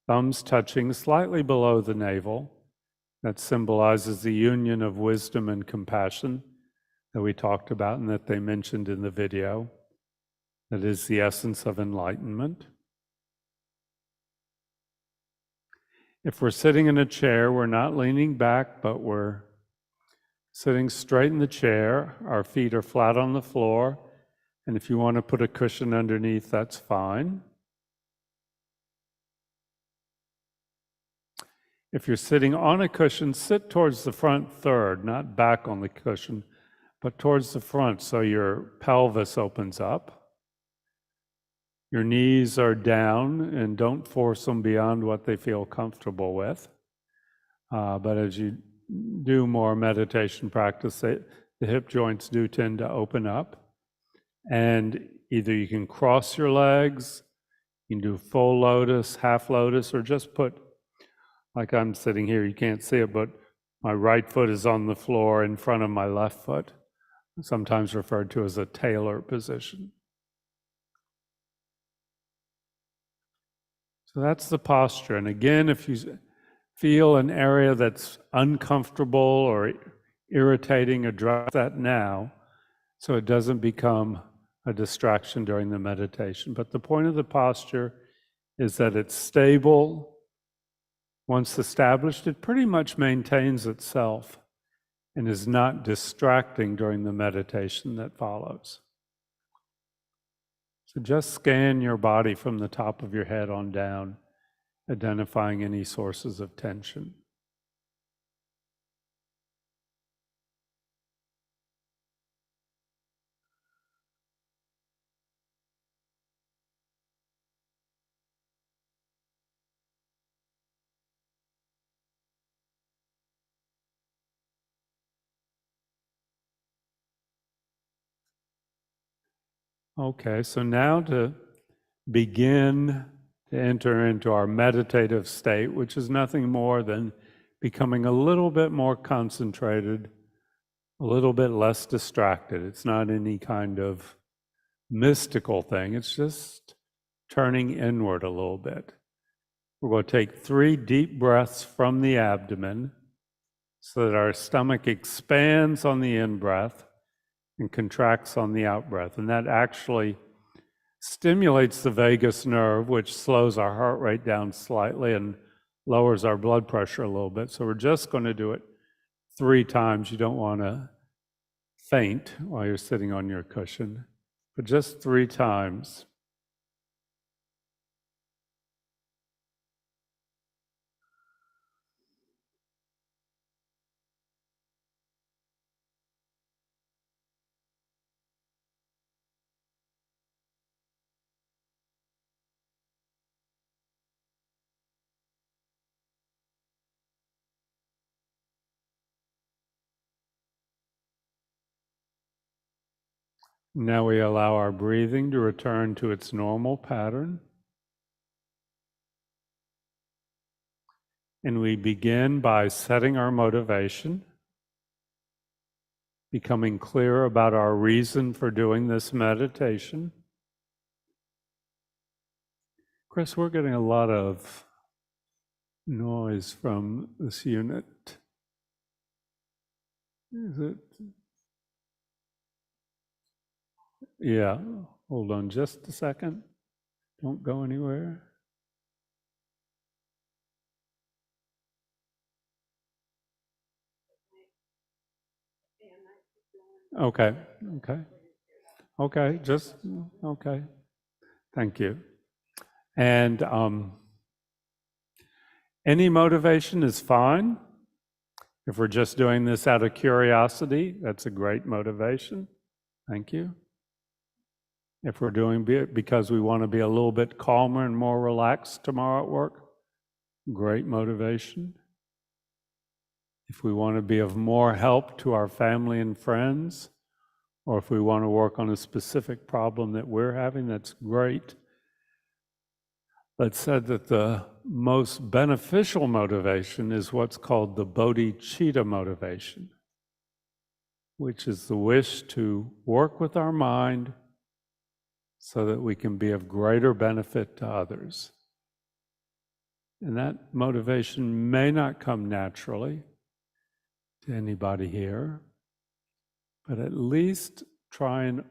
thumbs touching slightly below the navel. That symbolizes the union of wisdom and compassion that we talked about and that they mentioned in the video. That is the essence of enlightenment. If we're sitting in a chair, we're not leaning back, but we're sitting straight in the chair. Our feet are flat on the floor. And if you want to put a cushion underneath, that's fine. If you're sitting on a cushion, sit towards the front third, not back on the cushion, but towards the front so your pelvis opens up. Your knees are down, and don't force them beyond what they feel comfortable with. But as you do more meditation practice, the hip joints do tend to open up. And either you can cross your legs, you can do full lotus, half lotus, or just put, like I'm sitting here, you can't see it, but my right foot is on the floor in front of my left foot, sometimes referred to as a tailor position. So that's the posture. And again, if you feel an area that's uncomfortable or irritating, address that now so it doesn't become a distraction during the meditation. But the point of the posture is that it's stable. Once established, it pretty much maintains itself and is not distracting during the meditation that follows. So just scan your body from the top of your head on down, identifying any sources of tension. Okay, so now to begin to enter into our meditative state, which is nothing more than becoming a little bit more concentrated, a little bit less distracted. It's not any kind of mystical thing, it's just turning inward a little bit. We're going to take 3 deep breaths from the abdomen so that our stomach expands on the in-breath and contracts on the out-breath. And that actually stimulates the vagus nerve, which slows our heart rate down slightly and lowers our blood pressure a little bit. So we're just going to do it 3 times. You don't want to faint while you're sitting on your cushion, but just 3 times. Now we allow our breathing to return to its normal pattern. And we begin by setting our motivation, becoming clear about our reason for doing this meditation. Chris, we're getting a lot of noise from this unit. Is it? Yeah, hold on just a second. Don't go anywhere. Okay. Thank you. And any motivation is fine. If we're just doing this out of curiosity, that's a great motivation. Thank you. If we're doing it because we want to be a little bit calmer and more relaxed tomorrow at work, great motivation. If we want to be of more help to our family and friends, or if we want to work on a specific problem that we're having, that's great. But said that the most beneficial motivation is what's called the bodhicitta motivation, which is the wish to work with our mind so that we can be of greater benefit to others. And that motivation may not come naturally to anybody here, but at least try and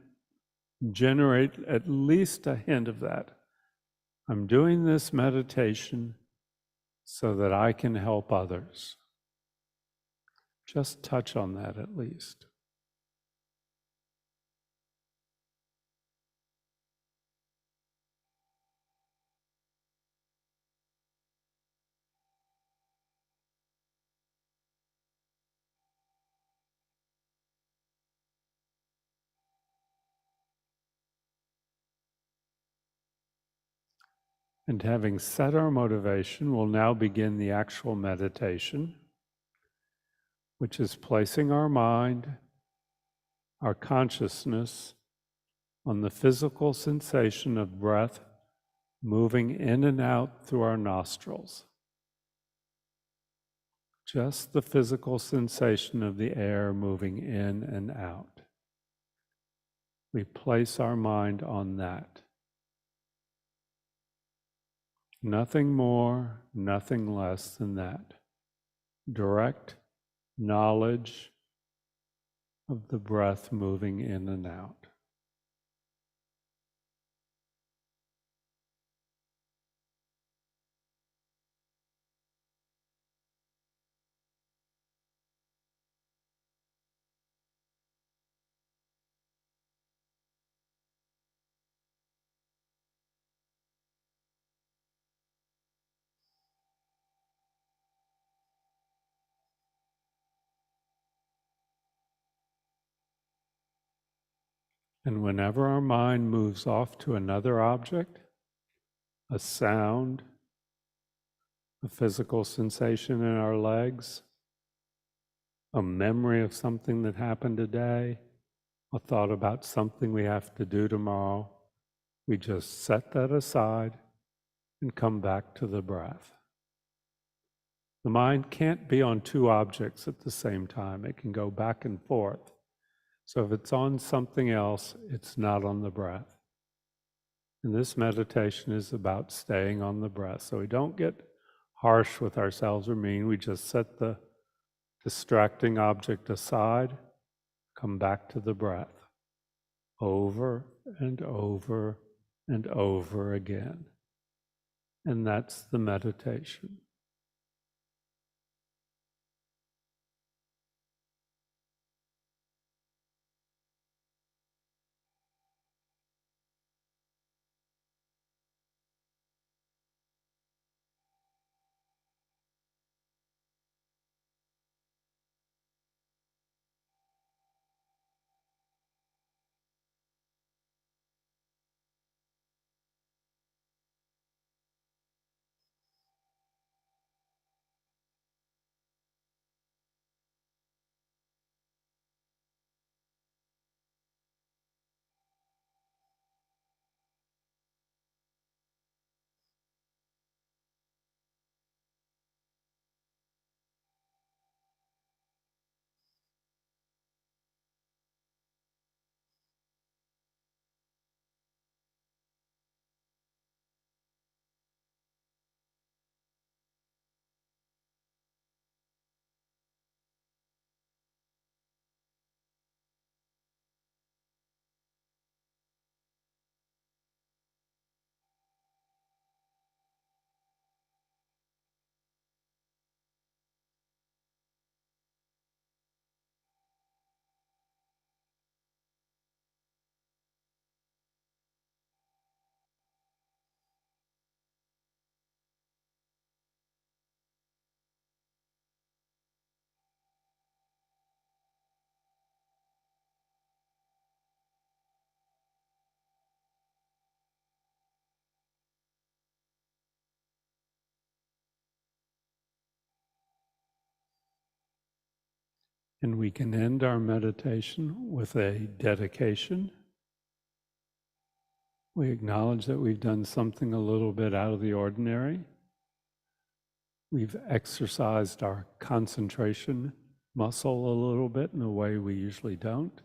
generate at least a hint of that. I'm doing this meditation so that I can help others. Just touch on that at least. And having set our motivation, we'll now begin the actual meditation, which is placing our mind, our consciousness, on the physical sensation of breath moving in and out through our nostrils. Just the physical sensation of the air moving in and out. We place our mind on that. Nothing more, nothing less than that. Direct knowledge of the breath moving in and out. And whenever our mind moves off to another object, a sound, a physical sensation in our legs, a memory of something that happened today, a thought about something we have to do tomorrow, we just set that aside and come back to the breath. The mind can't be on two objects at the same time. It can go back and forth. So if it's on something else, it's not on the breath. And this meditation is about staying on the breath. So we don't get harsh with ourselves or mean. We just set the distracting object aside, come back to the breath over and over and over again. And that's the meditation. And we can end our meditation with a dedication. We acknowledge that we've done something a little bit out of the ordinary. We've exercised our concentration muscle a little bit in a way we usually don't.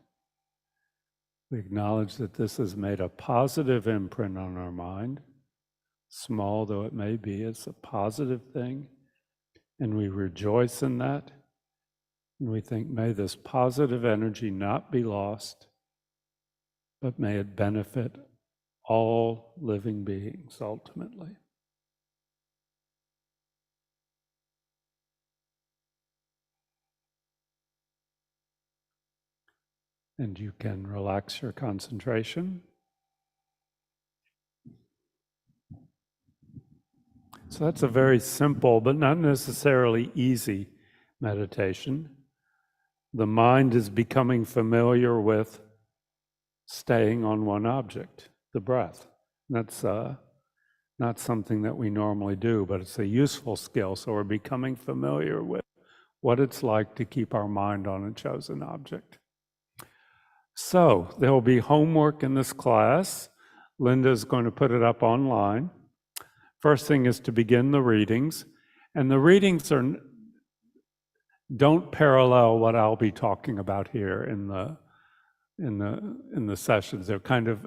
We acknowledge that this has made a positive imprint on our mind. Small though it may be, it's a positive thing. And we rejoice in that. And we think, may this positive energy not be lost, but may it benefit all living beings ultimately. And you can relax your concentration. So that's a very simple, but not necessarily easy meditation. The mind is becoming familiar with staying on one object, the breath. That's not something that we normally do, but it's a useful skill. So we're becoming familiar with what it's like to keep our mind on a chosen object. So there will be homework in this class. Linda's going to put it up online. First thing is to begin the readings. And the readings don't parallel what I'll be talking about here in the sessions. They're kind of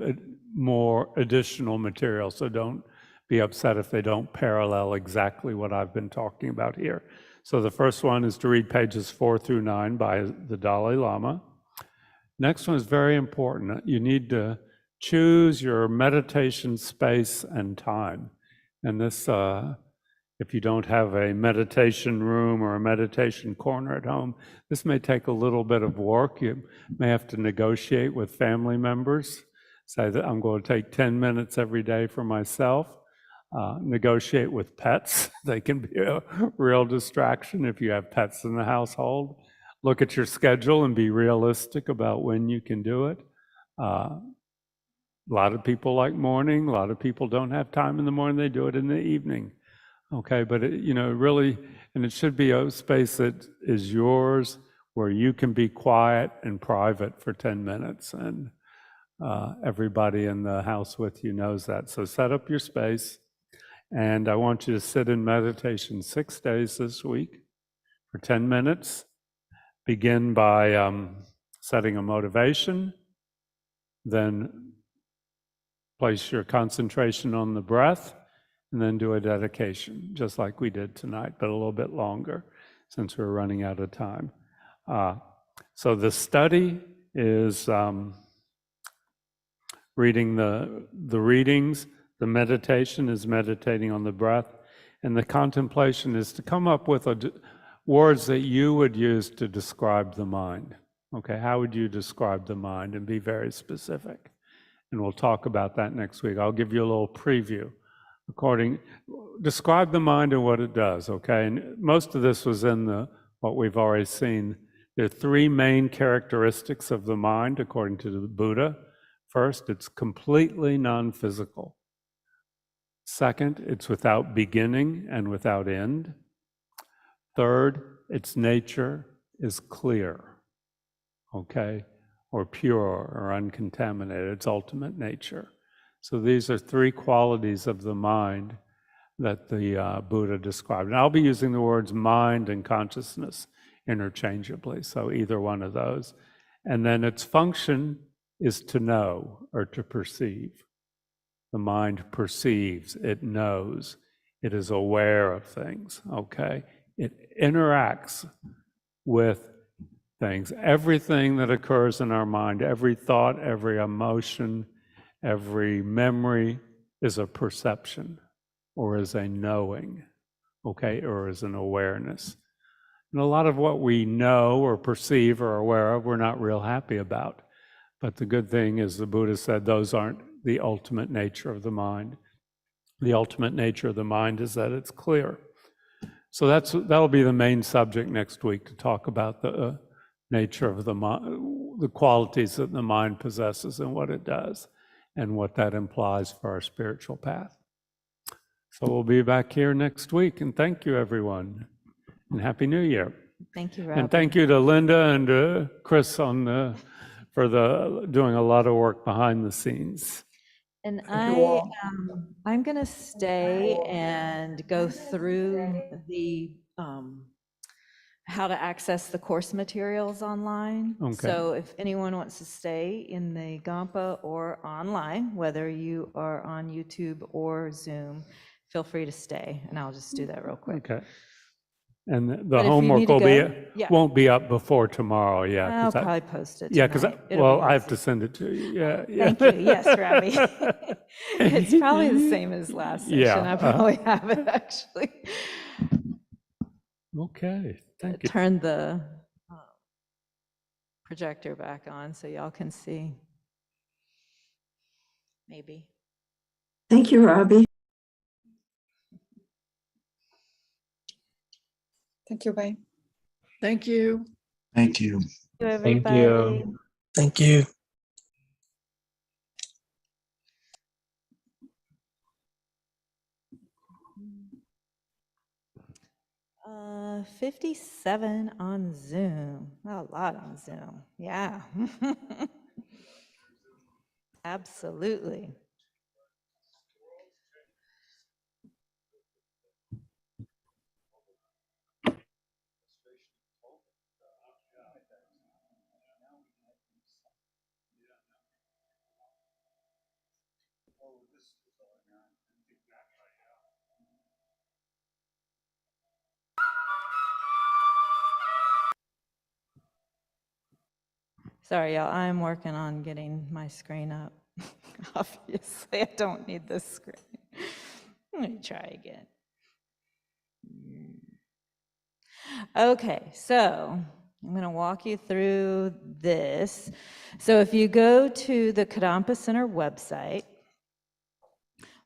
more additional material, so don't be upset if they don't parallel exactly what I've been talking about here. So the first one is to read pages 4 through 9 by the Dalai Lama. Next one is very important. You need to choose your meditation space and time. And this, if you don't have a meditation room or a meditation corner at home, this may take a little bit of work. You may have to negotiate with family members. Say that I'm going to take 10 minutes every day for myself. Negotiate with pets. They can be a real distraction if you have pets in the household. Look at your schedule and be realistic about when you can do it. A lot of people like morning. A lot of people don't have time in the morning. They do it in the evening. Okay, but really, and it should be a space that is yours where you can be quiet and private for 10 minutes. And everybody in the house with you knows that. So set up your space. And I want you to sit in meditation 6 days this week for 10 minutes. Begin by setting a motivation, then place your concentration on the breath, and then do a dedication, just like we did tonight, but a little bit longer since we're running out of time. So the study is reading the readings. The meditation is meditating on the breath, and the contemplation is to come up with words that you would use to describe the mind. Okay, how would you describe the mind? And be very specific. And we'll talk about that next week. I'll give you a little preview. Describe the mind and what it does, okay? And most of this was in what we've already seen. There are 3 main characteristics of the mind, according to the Buddha. First, it's completely non-physical. Second, it's without beginning and without end. Third, its nature is clear, okay, or pure or uncontaminated, its ultimate nature. So these are 3 qualities of the mind that the Buddha described. And I'll be using the words mind and consciousness interchangeably, so either one of those. And then its function is to know or to perceive. The mind perceives, it knows, it is aware of things, okay? It interacts with things. Everything that occurs in our mind, every thought, every emotion, every memory is a perception or is a knowing, okay, or is an awareness. And a lot of what we know or perceive or are aware of, we're not real happy about. But the good thing is the Buddha said those aren't the ultimate nature of the mind. The ultimate nature of the mind is that it's clear. So that'll be the main subject next week, to talk about the nature of the mind, the qualities that the mind possesses and what it does, and what that implies for our spiritual path. So we'll be back here next week, and thank you, everyone, and Happy New Year. Thank you, Rob. And thank you to Linda and Chris for doing a lot of work behind the scenes. And I'm going to stay and go through the how to access the course materials online. Okay. So if anyone wants to stay in the Kadampa or online, whether you are on YouTube or Zoom, feel free to stay, and I'll just do that real quick. Okay. And the But if you homework need to will go, yeah. won't be up before tomorrow. Yeah. I'll probably post it. Yeah, because tonight. I have to send it to you. Yeah. Thank you. Yes, Robbie. It's probably the same as last session. Yeah. I probably have it actually. Okay. Thank you. Turn the projector back on so y'all can see. Maybe. Thank you, Robbie. Thank you, bye. Thank you. Thank you, everybody. Thank you. 57 on Zoom. A lot on Zoom. Yeah. Absolutely. Sorry, y'all. I'm working on getting my screen up. Obviously, I don't need this screen. Let me try again. Okay, so I'm going to walk you through this. So if you go to the Kadampa Center website,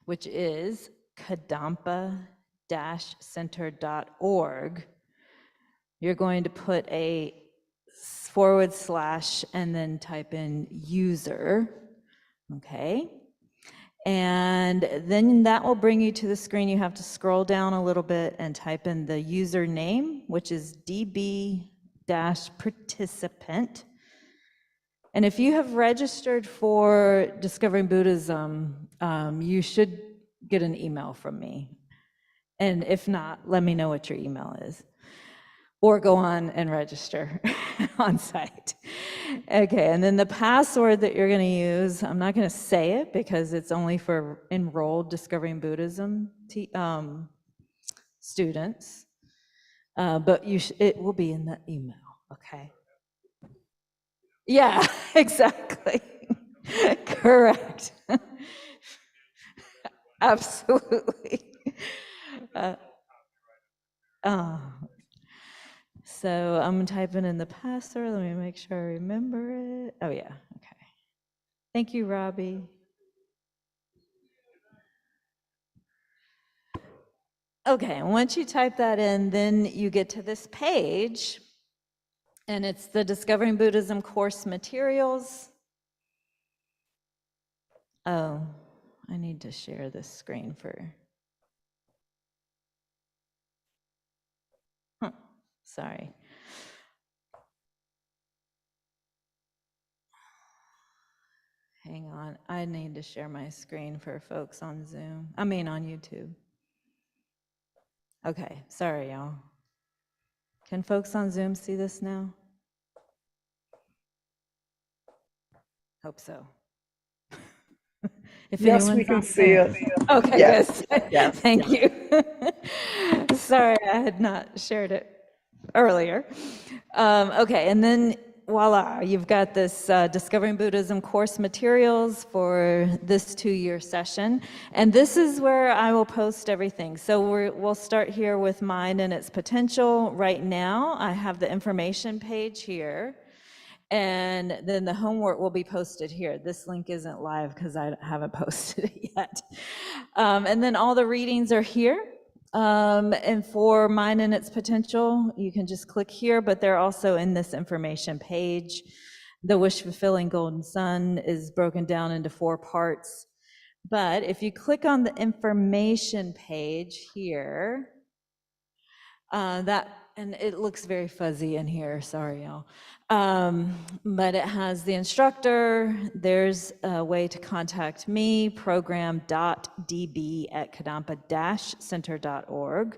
which is kadampa-center.org, you're going to put a / and then type in user, okay? And then that will bring you to the screen. You have to scroll down a little bit and type in the username, which is db-participant. And if you have registered for Discovering Buddhism, you should get an email from me. And if not, let me know what your email is. Or go on and register on site. Okay, and then the password that you're going to use, I'm not going to say it because it's only for enrolled Discovering Buddhism students, but it will be in the email, okay? Yeah, exactly. Correct. Absolutely. So I'm typing in the password. Let me make sure I remember it. Oh, yeah. Okay. Thank you, Robbie. Okay, once you type that in, then you get to this page, and it's the Discovering Buddhism course materials. Oh, I need to share this screen for... Sorry. Hang on, I need to share my screen for folks on Zoom. I mean on YouTube. Okay, sorry, y'all. Can folks on Zoom see this now? Hope so. If Yes, we can see it. Okay, Yes, good. yes, Thank you. Sorry, I had not shared it earlier. Okay, and then voila, you've got this Discovering Buddhism course materials for this 2-year session. And this is where I will post everything. So we'll start here with Mind and Its Potential. Right now, I have the information page here. And then the homework will be posted here. This link isn't live because I haven't posted it yet. And then all the readings are here. And for Mind and Its Potential, you can just click here, but they're also in this information page. The Wish Fulfilling Golden Sun is broken down into 4 parts. But if you click on the information page here, and it looks very fuzzy in here, sorry y'all. But it has the instructor, there's a way to contact me, program.db@kadampa-center.org.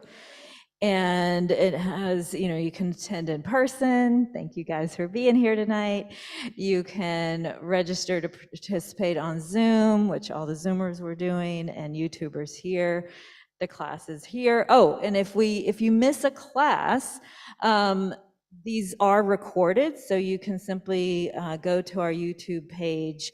And it has, you can attend in person. Thank you guys for being here tonight. You can register to participate on Zoom, which all the Zoomers were doing, and YouTubers here. The class is here. Oh, and if you miss a class, these are recorded, so you can simply go to our YouTube page,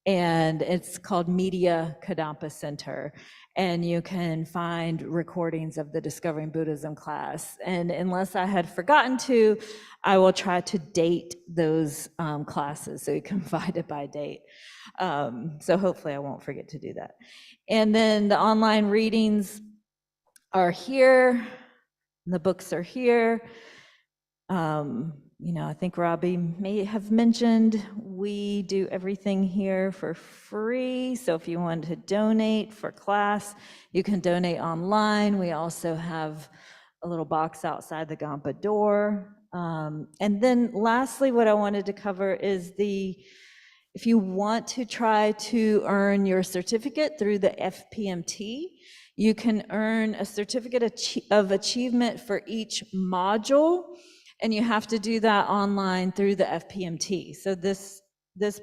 and it's called Media Kadampa Center, and you can find recordings of the Discovering Buddhism class. And unless I had forgotten to, I will try to date those classes so you can find it by date. So hopefully I won't forget to do that. And then the online readings are here, the books are here. I think Robbie may have mentioned we do everything here for free. So if you want to donate for class, you can donate online. We also have a little box outside the Gampa door. And then lastly, what I wanted to cover is if you want to try to earn your certificate through the FPMT, you can earn a certificate of achievement for each module, and you have to do that online through the FPMT. So this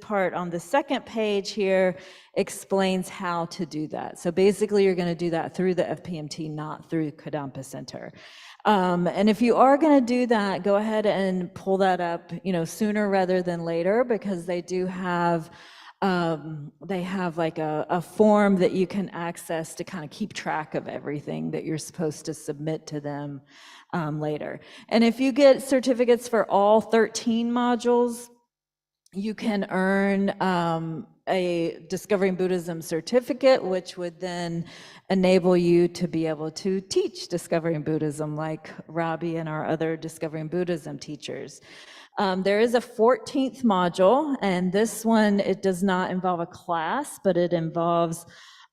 part on the second page here explains how to do that. So basically you're going to do that through the FPMT, not through Kadampa Center. And if you are going to do that, go ahead and pull that up, sooner rather than later, because they do have like a form that you can access to kind of keep track of everything that you're supposed to submit to them later. And if you get certificates for all 13 modules, you can earn a Discovering Buddhism certificate, which would then enable you to be able to teach Discovering Buddhism like Robbie and our other Discovering Buddhism teachers. There is a 14th module, and this one, it does not involve a class, but it involves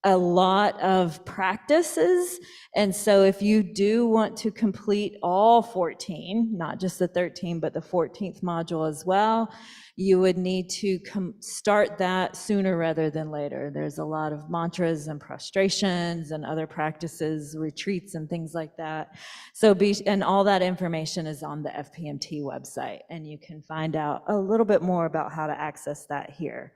a lot of practices. And so if you do want to complete all 14, not just the 13, but the 14th module as well, you would need to start that sooner rather than later. There's a lot of mantras and prostrations and other practices, retreats and things like that. And all that information is on the FPMT website, and you can find out a little bit more about how to access that here.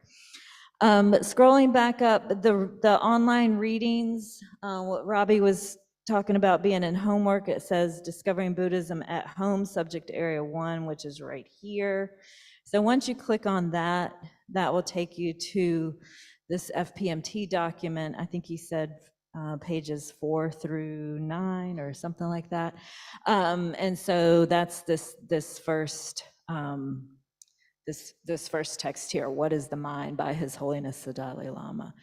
Scrolling back up, the online readings, what Robbie was talking about being in homework, it says Discovering Buddhism at Home, subject area 1, which is right here. So once you click on that, that will take you to this FPMT document. I think he said pages 4 through 9 or something like that. And so that's this first text here, What is the Mind, by His Holiness the Dalai Lama.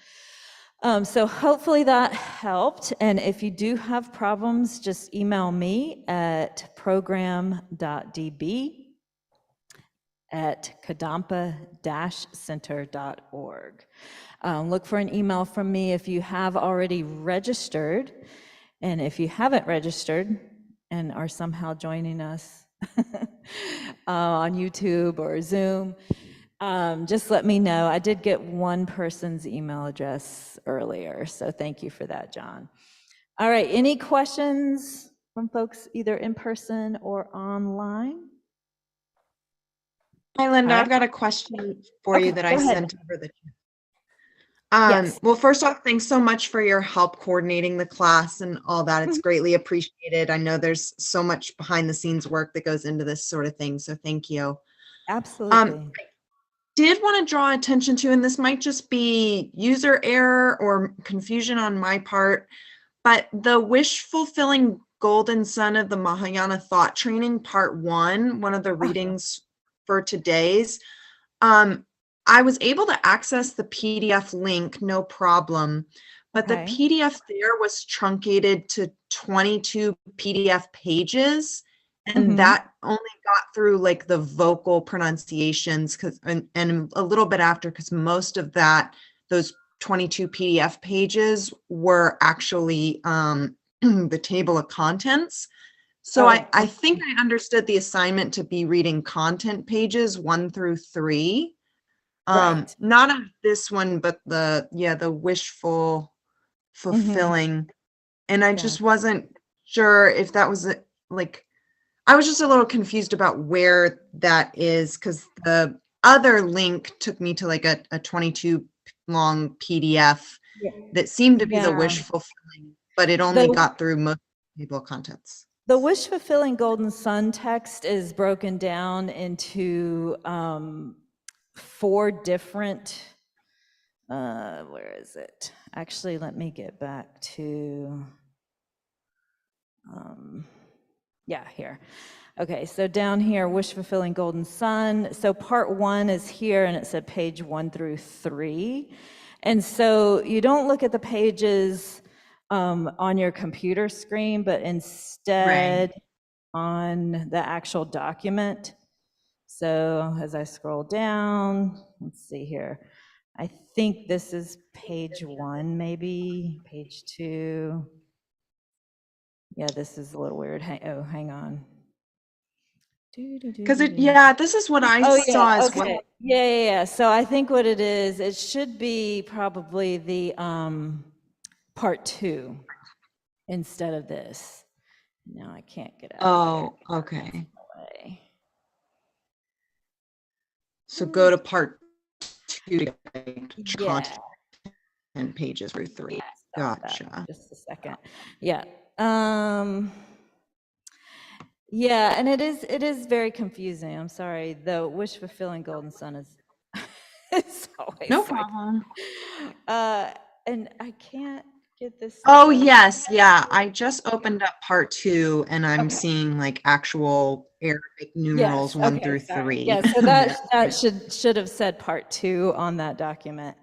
So hopefully that helped. And if you do have problems, just email me at program.db@kadampa-center.org. Look for an email from me if you have already registered. And if you haven't registered and are somehow joining us on YouTube or Zoom, just let me know. I did get one person's email address earlier, so thank you for that, John. All right, any questions from folks either in person or online? Hi, Linda. Right. I've got a question for you that I sent over the chat. Yes. Well, first off, thanks so much for your help coordinating the class and all that. It's greatly appreciated. I know there's so much behind the scenes work that goes into this sort of thing, so thank you. Absolutely. I did want to draw attention to, and this might just be user error or confusion on my part, but the Wish Fulfilling Golden Sun of the Mahayana Thought Training, part 1, one of the readings for today's, I was able to access the PDF link, no problem, but the PDF there was truncated to 22 PDF pages, and that only got through like the vocal pronunciations and a little bit after, because most of those 22 PDF pages were actually the table of contents. So I think I understood the assignment to be reading content pages 1 through 3. Right. Not of this one, but the wishful fulfilling. And I just wasn't sure if that was I was just a little confused about where that is, because the other link took me to like a 22 long PDF that seemed to be the wish fulfilling, but it only got through most table contents. The Wish Fulfilling Golden Sun text is broken down into 4 different, where is it? Actually, let me get back to, here. Okay, so down here, Wish Fulfilling Golden Sun. So part 1 is here, and it said page 1 through 3. And so you don't look at the pages on your computer screen, but instead on the actual document. So as I scroll down, let's see here. I think this is page 1, maybe page 2. Yeah, this is a little weird. Hang on. Because yeah, this is what I Oh saw yeah, as okay. well. Yeah. So I think what it is, it should be probably the part 2 instead of this. No, I can't get out of Oh, okay. here. So go to part 2 to get Yeah. content pages through 3. Stop that. Gotcha. Just a second. Yeah. Yeah, and it is very confusing. I'm sorry. The wish fulfilling golden sun is it's always No like, problem. and I can't get this. Oh yes, yeah. I just opened up part 2 and I'm Okay. seeing like actual Arabic numerals 1 okay, through sorry. 3. Yeah, so that should have said part 2 on that document.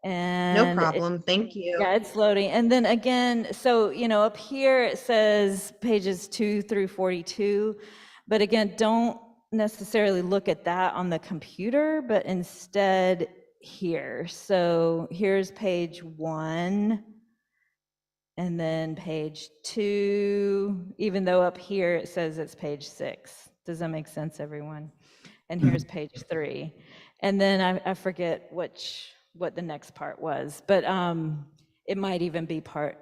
And No problem. Thank you. Yeah, it's loading. And then again, so, up here it says pages 2 through 42. But again, don't necessarily look at that on the computer, but instead here. So here's page 1. And then page 2, even though up here it says it's page 6. Does that make sense, everyone? And here's page 3. And then I forget what the next part was, but it might even be part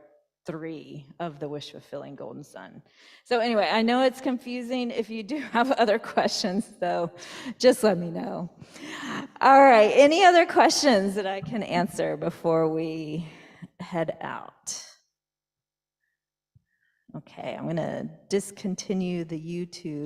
3 of the wish fulfilling golden sun. So anyway, I know it's confusing. If you do have other questions, though, just let me know. All right, any other questions that I can answer before we head out? Okay, I'm going to discontinue the YouTube.